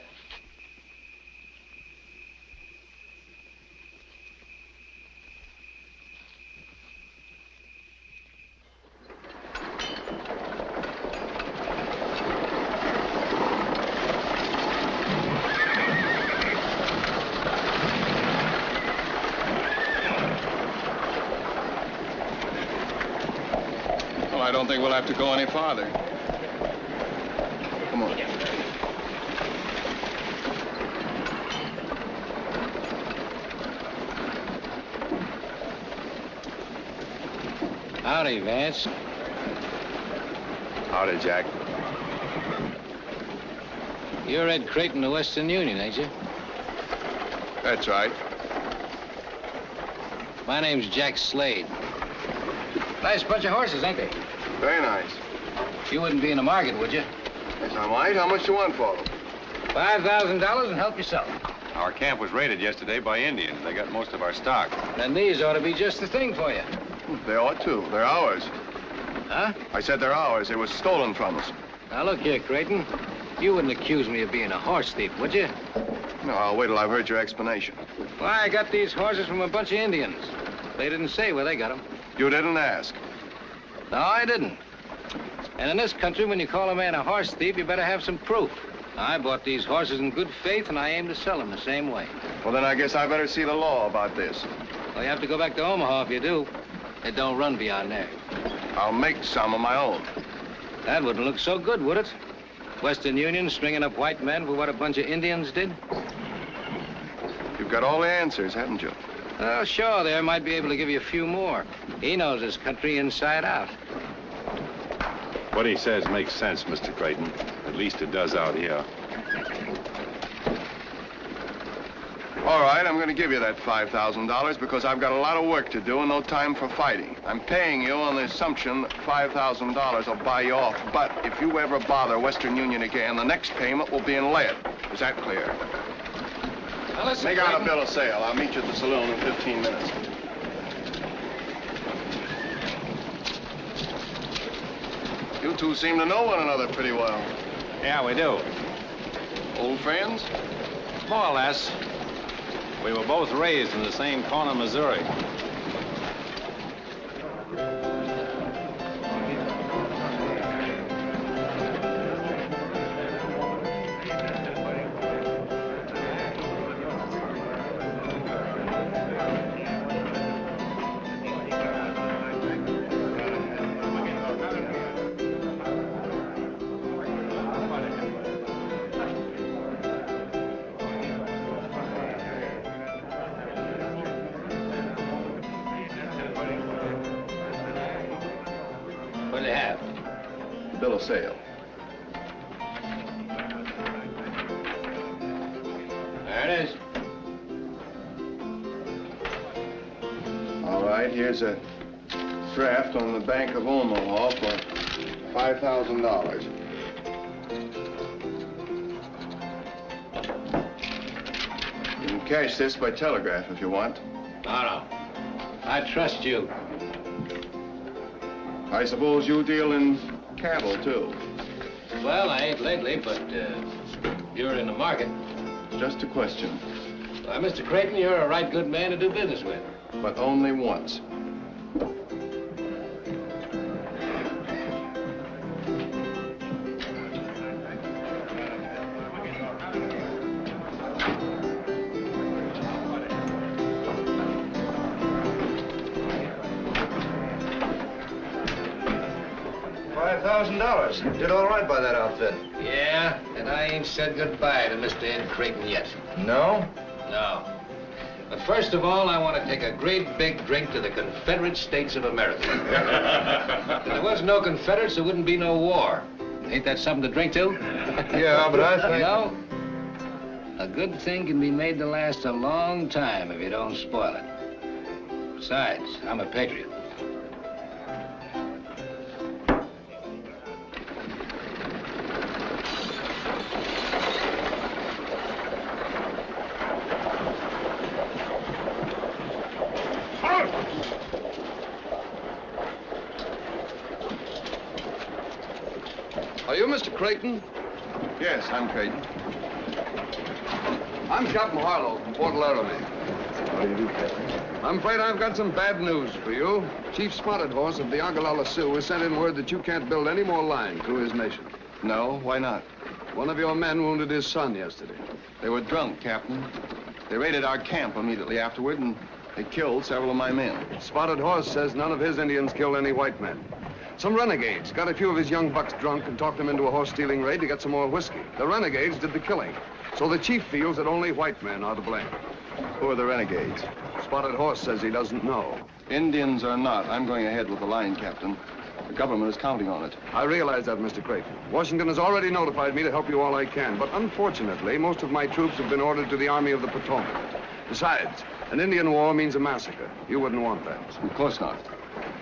Well, I don't think we'll have to go any farther. Come on. Howdy, Vance. Howdy, Jack. You're Ed Creighton of Western Union, ain't you? That's right. My name's Jack Slade. Nice bunch of horses, ain't they? Very nice. You wouldn't be in the market, would you? Yes, I might. How much do you want for them? $5,000 and help yourself. Our camp was raided yesterday by Indians. They got most of our stock. Then these ought to be just the thing for you. They ought to. They're ours. Huh? I said they're ours. They were stolen from us. Now, look here, Creighton. You wouldn't accuse me of being a horse thief, would you? No, I'll wait till I've heard your explanation. Why, I got these horses from a bunch of Indians. They didn't say where they got them. You didn't ask. No, I didn't. And in this country, when you call a man a horse thief, you better have some proof. I bought these horses in good faith, and I aim to sell them the same way. Well, then I guess I better see the law about this. Well, you have to go back to Omaha if you do. It don't run beyond there. I'll make some of my own. That wouldn't look so good, would it? Western Union stringing up white men for what a bunch of Indians did? You've got all the answers, haven't you? Oh, sure, there might be able to give you a few more. He knows this country inside out. What he says makes sense, Mr. Creighton. At least it does out here. All right, I'm going to give you that $5,000 because I've got a lot of work to do and no time for fighting. I'm paying you on the assumption that $5,000 will buy you off. But if you ever bother Western Union again, the next payment will be in lead. Is that clear? Now, listen, Make out a Creighton. bill of sale. I'll meet you at the saloon in 15 minutes. You two seem to know one another pretty well. Yeah, we do. Old friends? More or less. We were both raised in the same corner of Missouri. What do they have? Bill of sale. There it is. All right, here's a draft on the Bank of Omaha for $5,000. You can cash this by telegraph if you want. No. I trust you. I suppose you deal in cattle, too. Well, I ain't lately, but you're in the market. Just a question. Why, Mr. Creighton, you're a right good man to do business with. But only once. $5,000. Did all right by that outfit. Yeah, and I ain't said goodbye to Mr. Ed Creighton yet. No? No. But first of all, I want to take a great big drink to the Confederate States of America. If there was no Confederates, there wouldn't be no war. Ain't that something to drink to? Yeah, but I think... You know, a good thing can be made to last a long time if you don't spoil it. Besides, I'm a patriot. Are you Mr. Creighton? Yes, I'm Creighton. I'm Captain Harlow from Fort Laramie. How do you do, Captain? I'm afraid I've got some bad news for you. Chief Spotted Horse of the Ogallala Sioux has sent in word that you can't build any more line through his nation. No? Why not? One of your men wounded his son yesterday. They were drunk, Captain. They raided our camp immediately afterward, and they killed several of my men. Spotted Horse says none of his Indians killed any white men. Some renegades got a few of his young bucks drunk and talked them into a horse-stealing raid to get some more whiskey. The renegades did the killing. So the chief feels that only white men are to blame. Who are the renegades? Spotted Horse says he doesn't know. Indians or not, I'm going ahead with the line, Captain. The government is counting on it. I realize that, Mr. Creighton. Washington has already notified me to help you all I can, but unfortunately, most of my troops have been ordered to the Army of the Potomac. Besides, an Indian war means a massacre. You wouldn't want that. Of course not.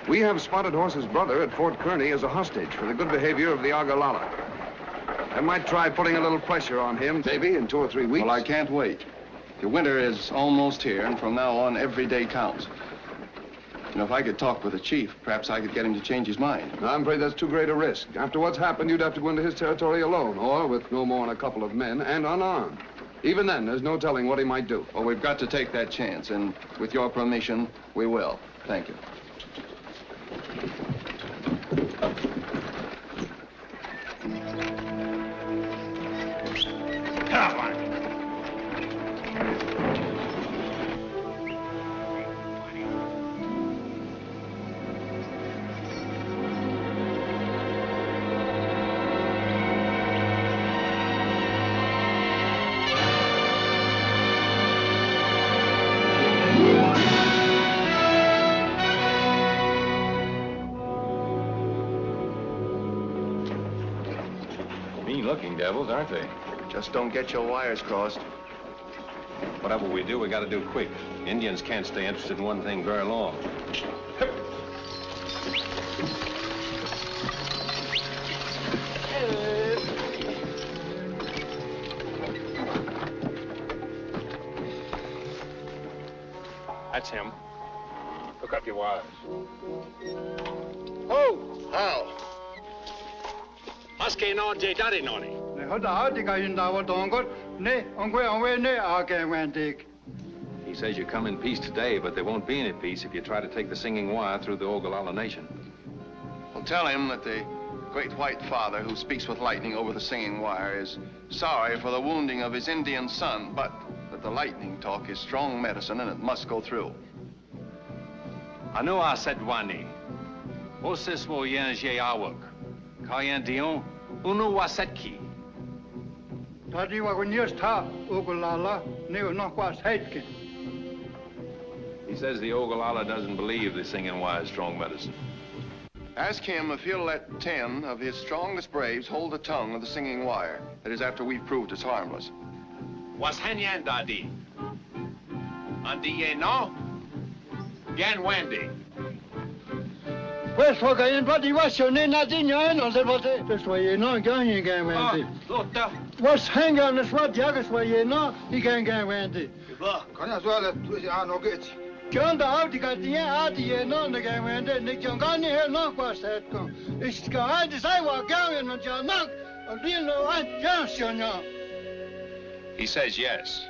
We have Spotted Horse's brother at Fort Kearny as a hostage for the good behavior of the Ogallala. I might try putting a little pressure on him, maybe in 2 or 3 weeks. Well, I can't wait. The winter is almost here, and from now on, every day counts. You know, if I could talk with the chief, perhaps I could get him to change his mind. No, I'm afraid that's too great a risk. After what's happened, you'd have to go into his territory alone, or with no more than a couple of men and unarmed. Even then, there's no telling what he might do. Well, we've got to take that chance, and with your permission, we will. Thank you. Come on. Mean-looking devils, aren't they? Just don't get your wires crossed. Whatever we do, we got to do quick. Indians can't stay interested in one thing very long. That's him. Hook up your wires. Oh, how? Maske no je dari noni. He says you come in peace today, but there won't be any peace if you try to take the Singing Wire through the Ogallala Nation. Well, tell him that the great white father who speaks with lightning over the Singing Wire is sorry for the wounding of his Indian son, but that the lightning talk is strong medicine and it must go through. Anu asedwani. Osis wo yen je awak. Kayan dion unu wasetki. Tadi wa gunyas tha Ogallala ne no kwas heitkin. He says the Ogallala doesn't believe the Singing Wire is strong medicine. Ask him if he'll let 10 of his strongest braves hold the tongue of the Singing Wire. That is, after we've proved it's harmless. Was henyan dadi. Andi ye no? Gan Wendy. Pues fogayen body was your name nadinyo on the body. This way you know going again Wendy. Was hang on the swat jaggers way you know he can get Wendy. Ba, kana swala tu ano get. John the Audicatia, Adi, non the game, and then Nick John Garney, no was that. It's got to say what going on John Knock, and you know, I just, you know. He says yes.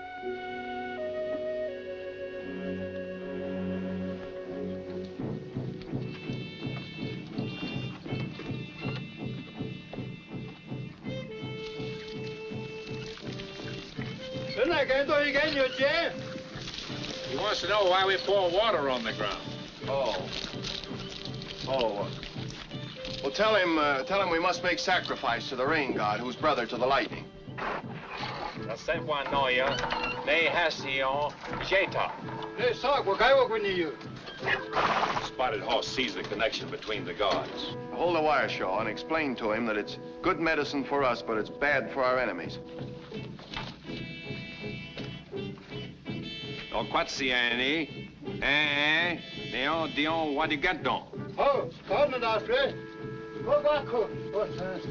He wants to know why we pour water on the ground. Oh. Well, tell him we must make sacrifice to the rain god, who's brother to the lightning. Spotted Horse sees the connection between the gods. Hold the wire, Shaw, and explain to him that it's good medicine for us, but it's bad for our enemies. Quatsiani, Neon Dion Wadigaton. Oh, pardon us, Ray. Go back. What's that?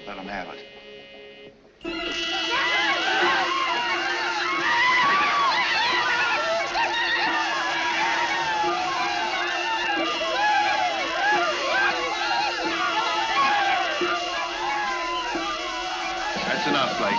Let him have it. That's enough, Blake.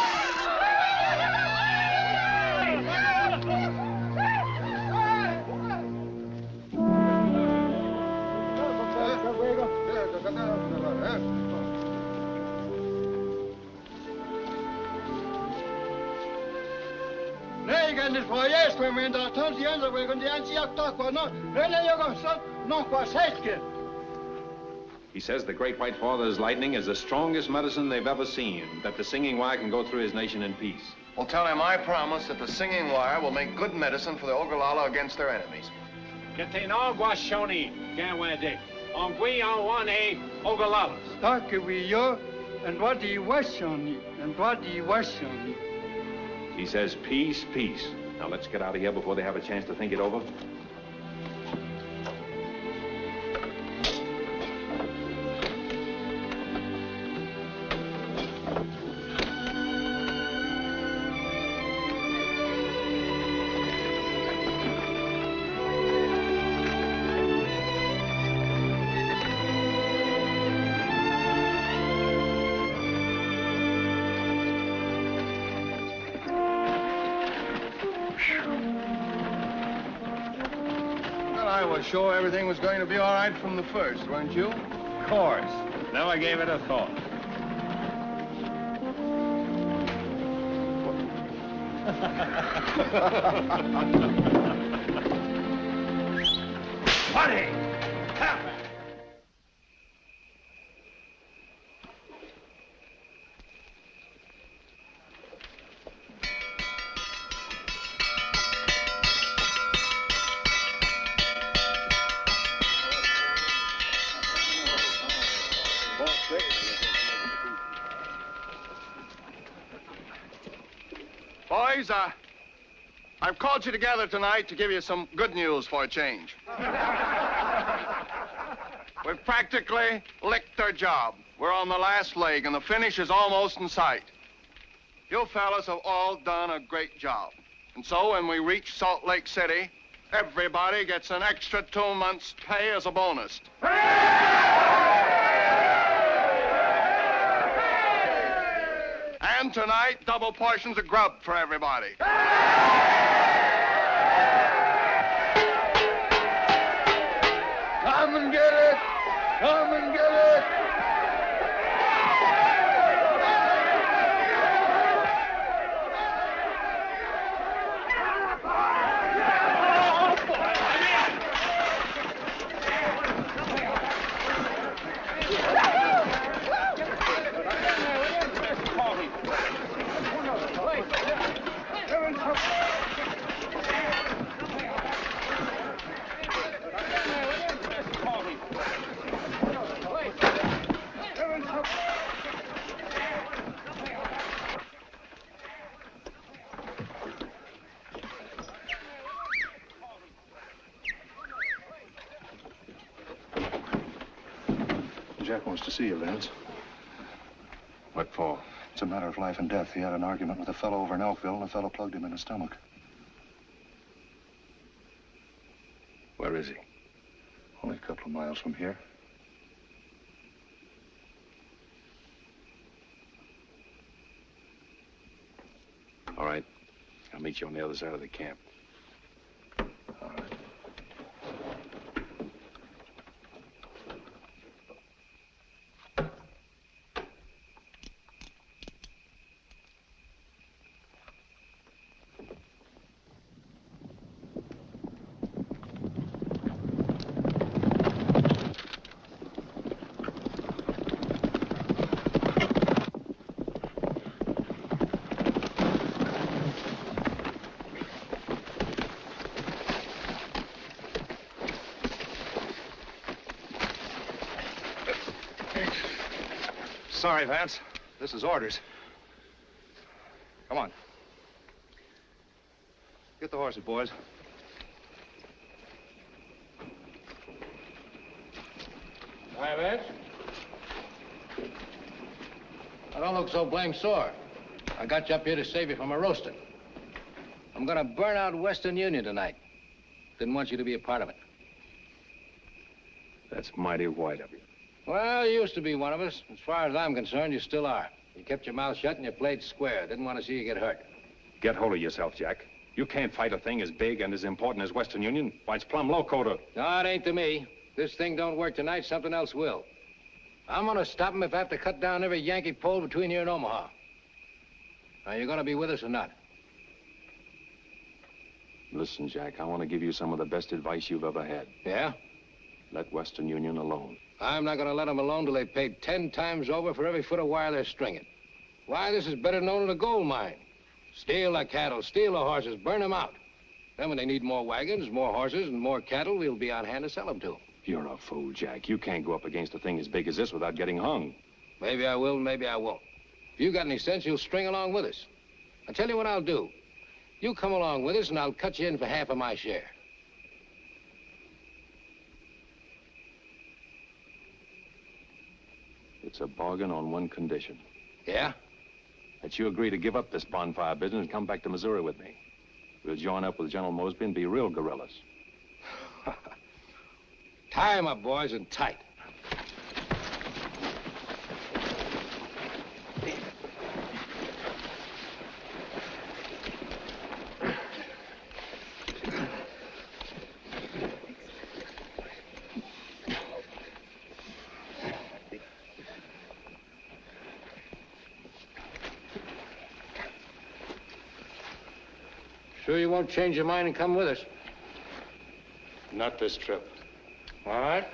Nee, kan dit voor eerst weer met dat tons die andere weer kan die aan zich toch wel nog. Nee, je kan zo nog wat zeggen. He says the Great White Father's lightning is the strongest medicine they've ever seen, that the singing wire can go through his nation in peace. Well, tell him I promise that the singing wire will make good medicine for the Ogallala against their enemies. Talk we you, and what do you wish on you, and what do you wish on you? He says peace, peace. Now let's get out of here before they have a chance to think it over. I was sure everything was going to be all right from the first, weren't you? Of course. Never gave it a thought. Funny! Boys, I've called you together tonight to give you some good news for a change. We've practically licked our job. We're on the last leg, and the finish is almost in sight. You fellas have all done a great job. And so when we reach Salt Lake City, everybody gets an extra 2 months' pay as a bonus. And tonight, double portions of grub for everybody. Come and get it! Come and get it! Jack wants to see you, Vance. What for? It's a matter of life and death. He had an argument with a fellow over in Elkville, and the fellow plugged him in the stomach. Where is he? Only a couple of miles from here. All right. I'll meet you on the other side of the camp. All right. Sorry, Vance. This is orders. Come on. Get the horses, boys. Hi, Vance. I don't look so blame sore. I got you up here to save you from a roasting. I'm gonna burn out Western Union tonight. Didn't want you to be a part of it. That's mighty white of you. Well, you used to be one of us. As far as I'm concerned, you still are. You kept your mouth shut and you played square. Didn't want to see you get hurt. Get hold of yourself, Jack. You can't fight a thing as big and as important as Western Union. Why, it's plumb loco to... No, it ain't to me. This thing don't work tonight, something else will. I'm gonna stop him if I have to cut down every Yankee pole between here and Omaha. Are you gonna be with us or not? Listen, Jack, I want to give you some of the best advice you've ever had. Yeah? Let Western Union alone. I'm not gonna let them alone till they've paid 10 times over for every foot of wire they're stringing. Why, this is better known than a gold mine. Steal the cattle, steal the horses, burn them out. Then when they need more wagons, more horses, and more cattle, we'll be on hand to sell them to them. You're a fool, Jack. You can't go up against a thing as big as this without getting hung. Maybe I will, maybe I won't. If you got any sense, you'll string along with us. I'll tell you what I'll do. You come along with us, and I'll cut you in for half of my share. It's a bargain on one condition. Yeah? That you agree to give up this bonfire business and come back to Missouri with me. We'll join up with General Mosby and be real guerrillas. Tie 'em up, boys, and tight. Sure you won't change your mind and come with us? Not this trip. All right.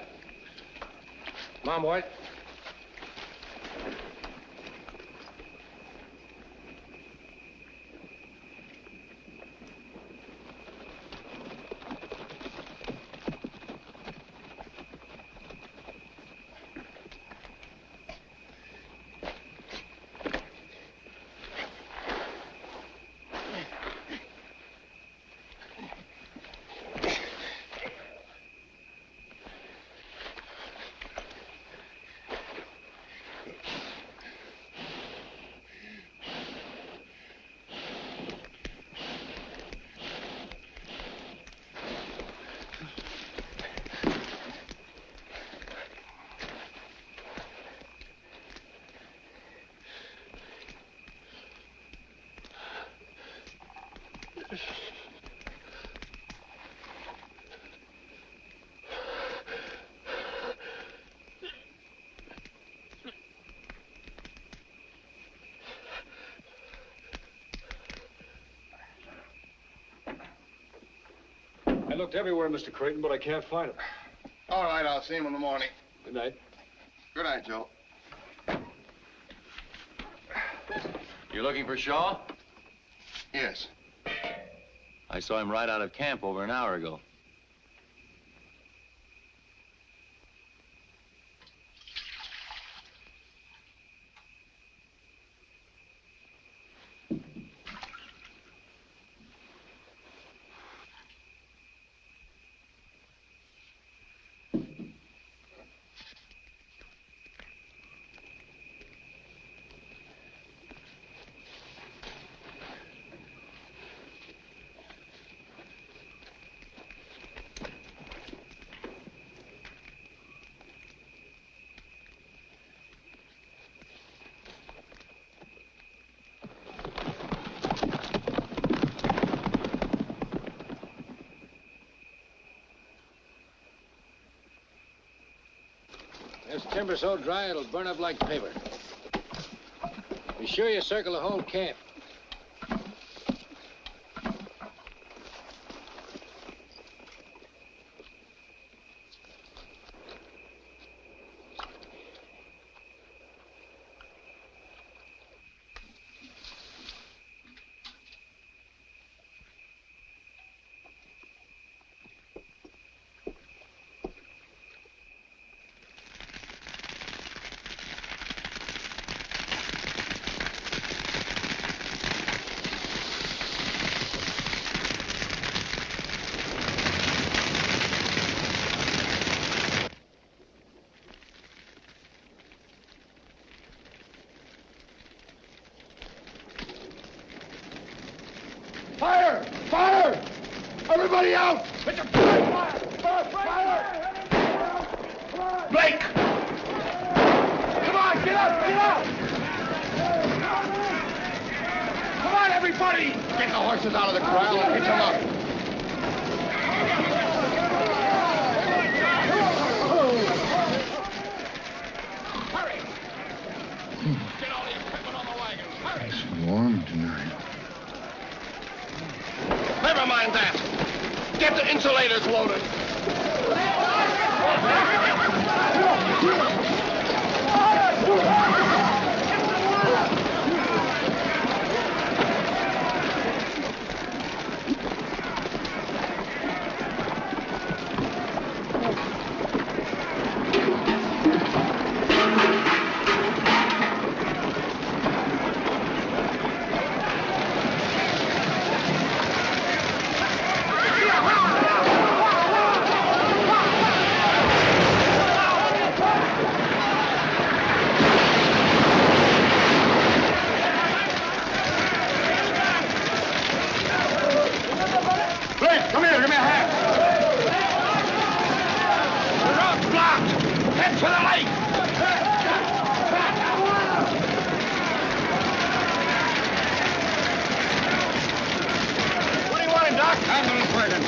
Come on, boy. I looked everywhere, Mr. Creighton, but I can't find him. All right, I'll see him in the morning. Good night. Good night, Joe. You looking for Shaw? Yes. I saw him right out of camp over an hour ago. timber so dry it'll burn up like paper. Be sure you circle the whole camp. Fire! Fire! Everybody out! Fire! Fire! Blake! Come on, get up! Get up! Come on, everybody! Get the horses out of the corral and hitch them up. Hurry! Get all the equipment on the wagons. Hurry! It's warm tonight. Never mind that. Get the insulators loaded. Come here, give me a hand. The road's blocked. Head to the lake. What do you want, Doc? Ambulance wagon.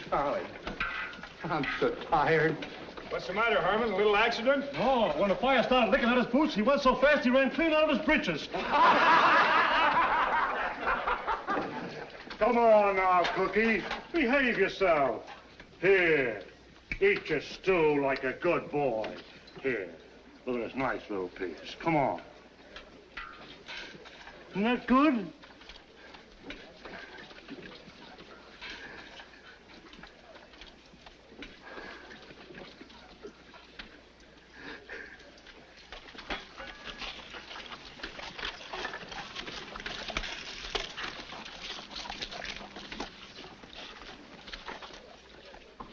Charlie, I'm so tired. What's the matter, Herman? A little accident? No. When the fire started licking at his boots, he went so fast he ran clean out of his breeches. Come on now, Cookie. Behave yourself. Here. Eat your stew like a good boy. Here. Look at this nice little piece. Come on. Isn't that good?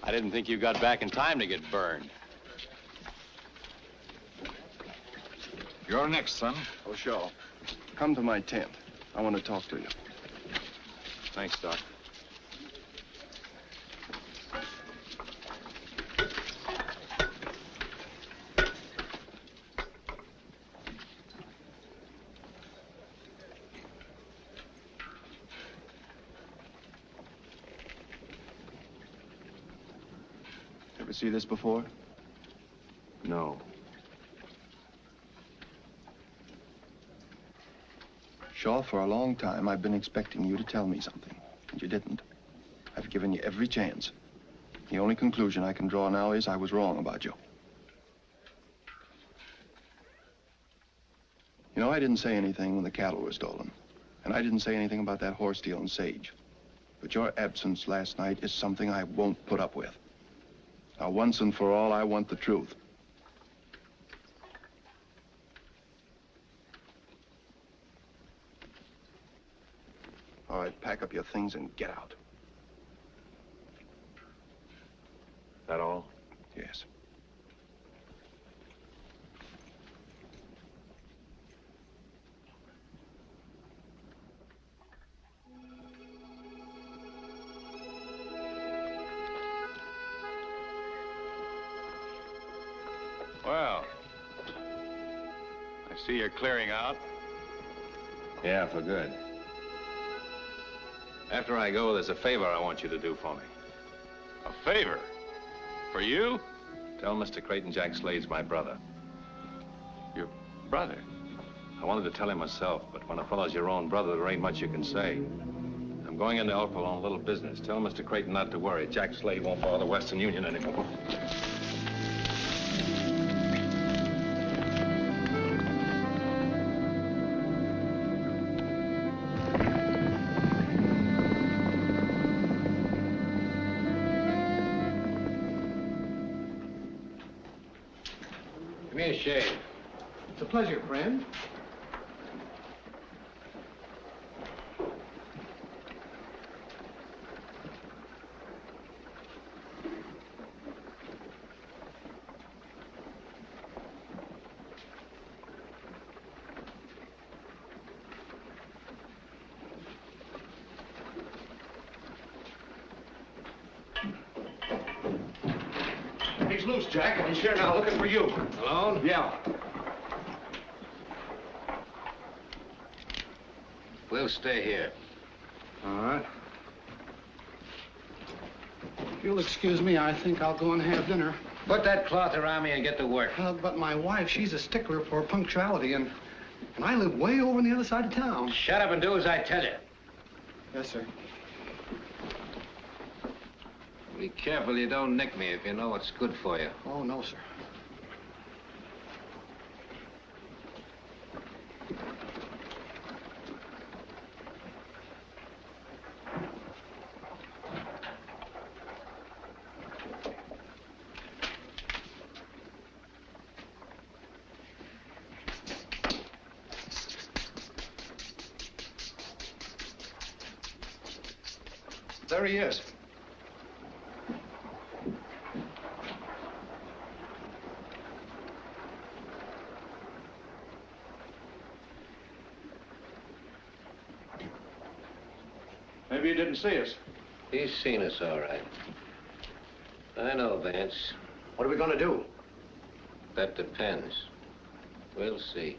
I didn't think you got back in time to get burned. You're next, son. Oh, sure. Come to my tent. I want to talk to you. Thanks, Doc. Ever see this before? No. Shaw, for a long time, I've been expecting you to tell me something, and you didn't. I've given you every chance. The only conclusion I can draw now is I was wrong about you. You know, I didn't say anything when the cattle were stolen, and I didn't say anything about that horse deal in Sage. But your absence last night is something I won't put up with. Now, once and for all, I want the truth. All right, pack up your things and get out. That all? Yes. Well, I see you're clearing out. Yeah, for good. After I go, there's a favor I want you to do for me. A favor? For you? Tell Mr. Creighton Jack Slade's my brother. Your brother? I wanted to tell him myself, but when a fellow's your own brother, there ain't much you can say. I'm going into Elkville on a little business. Tell Mr. Creighton not to worry. Jack Slade won't bother Western Union anymore. Give me a shave. It's a pleasure, friend. He's loose, Jack, and he's here now looking for you. Alone? Yeah. We'll stay here. All right. If you'll excuse me, I think I'll go and have dinner. Put that cloth around me and get to work. But my wife, she's a stickler for punctuality, and I live way over on the other side of town. Shut up and do as I tell you. Yes, sir. Be careful you don't nick me if you know what's good for you. Oh, no, sir. There he is. Maybe he didn't see us. He's seen us, all right. I know, Vance. What are we going to do? That depends. We'll see.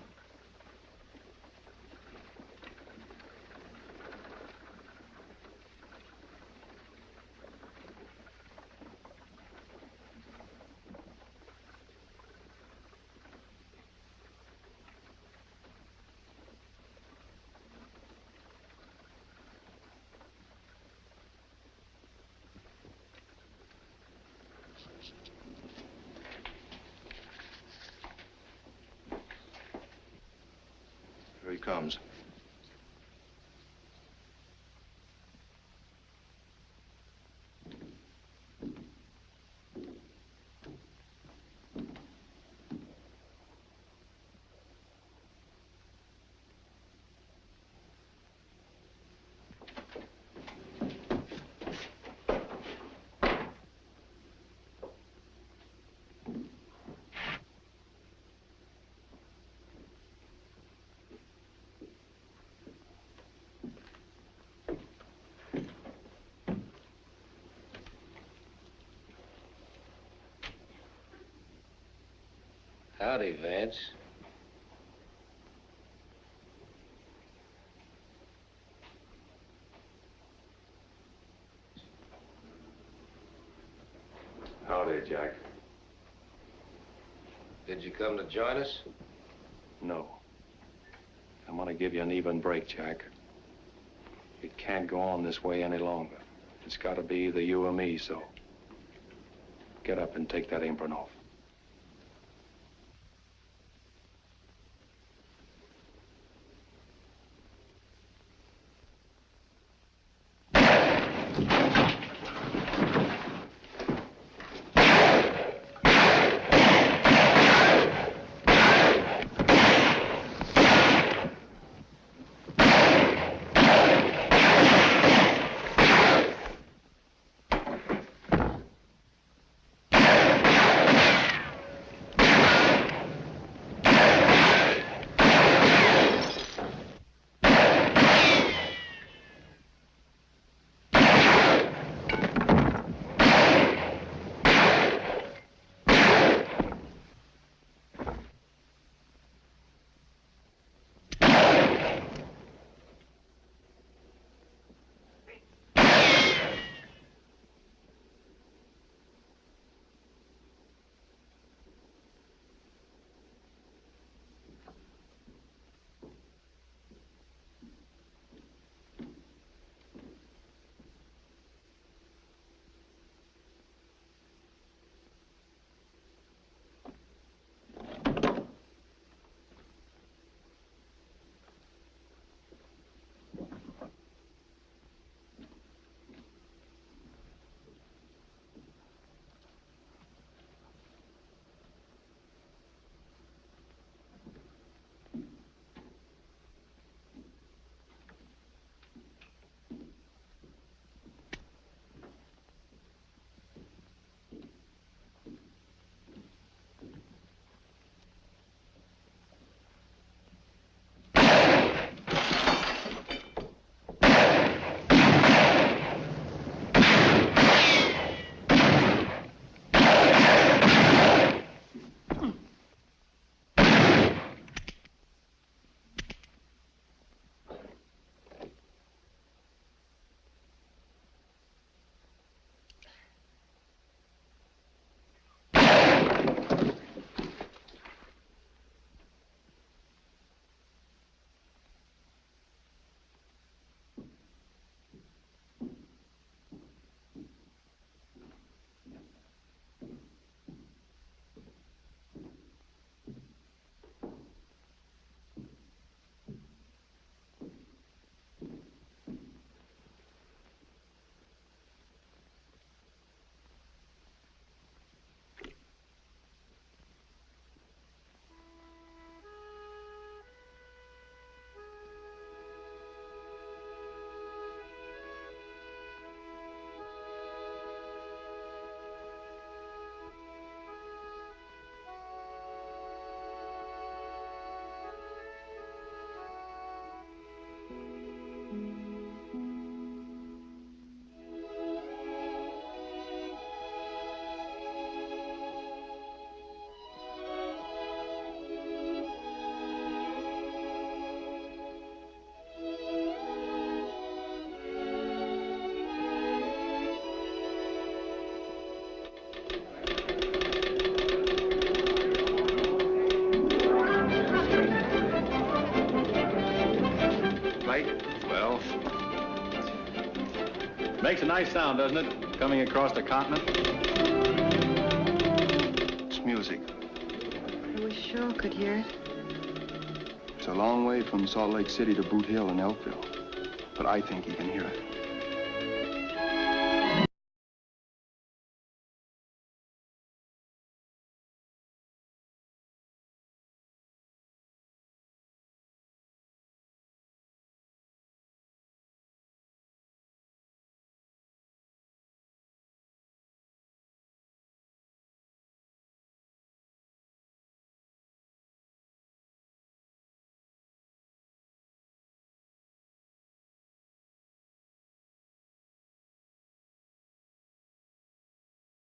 comes. Howdy, Vance. Howdy, Jack. Did you come to join us? No. I'm gonna give you an even break, Jack. It can't go on this way any longer. It's gotta be either you or me, so get up and take that apron off. Makes a nice sound, doesn't it? Coming across the continent. It's music. I wish Shaw could hear it. It's a long way from Salt Lake City to Boot Hill and Elkville, but I think he can hear it.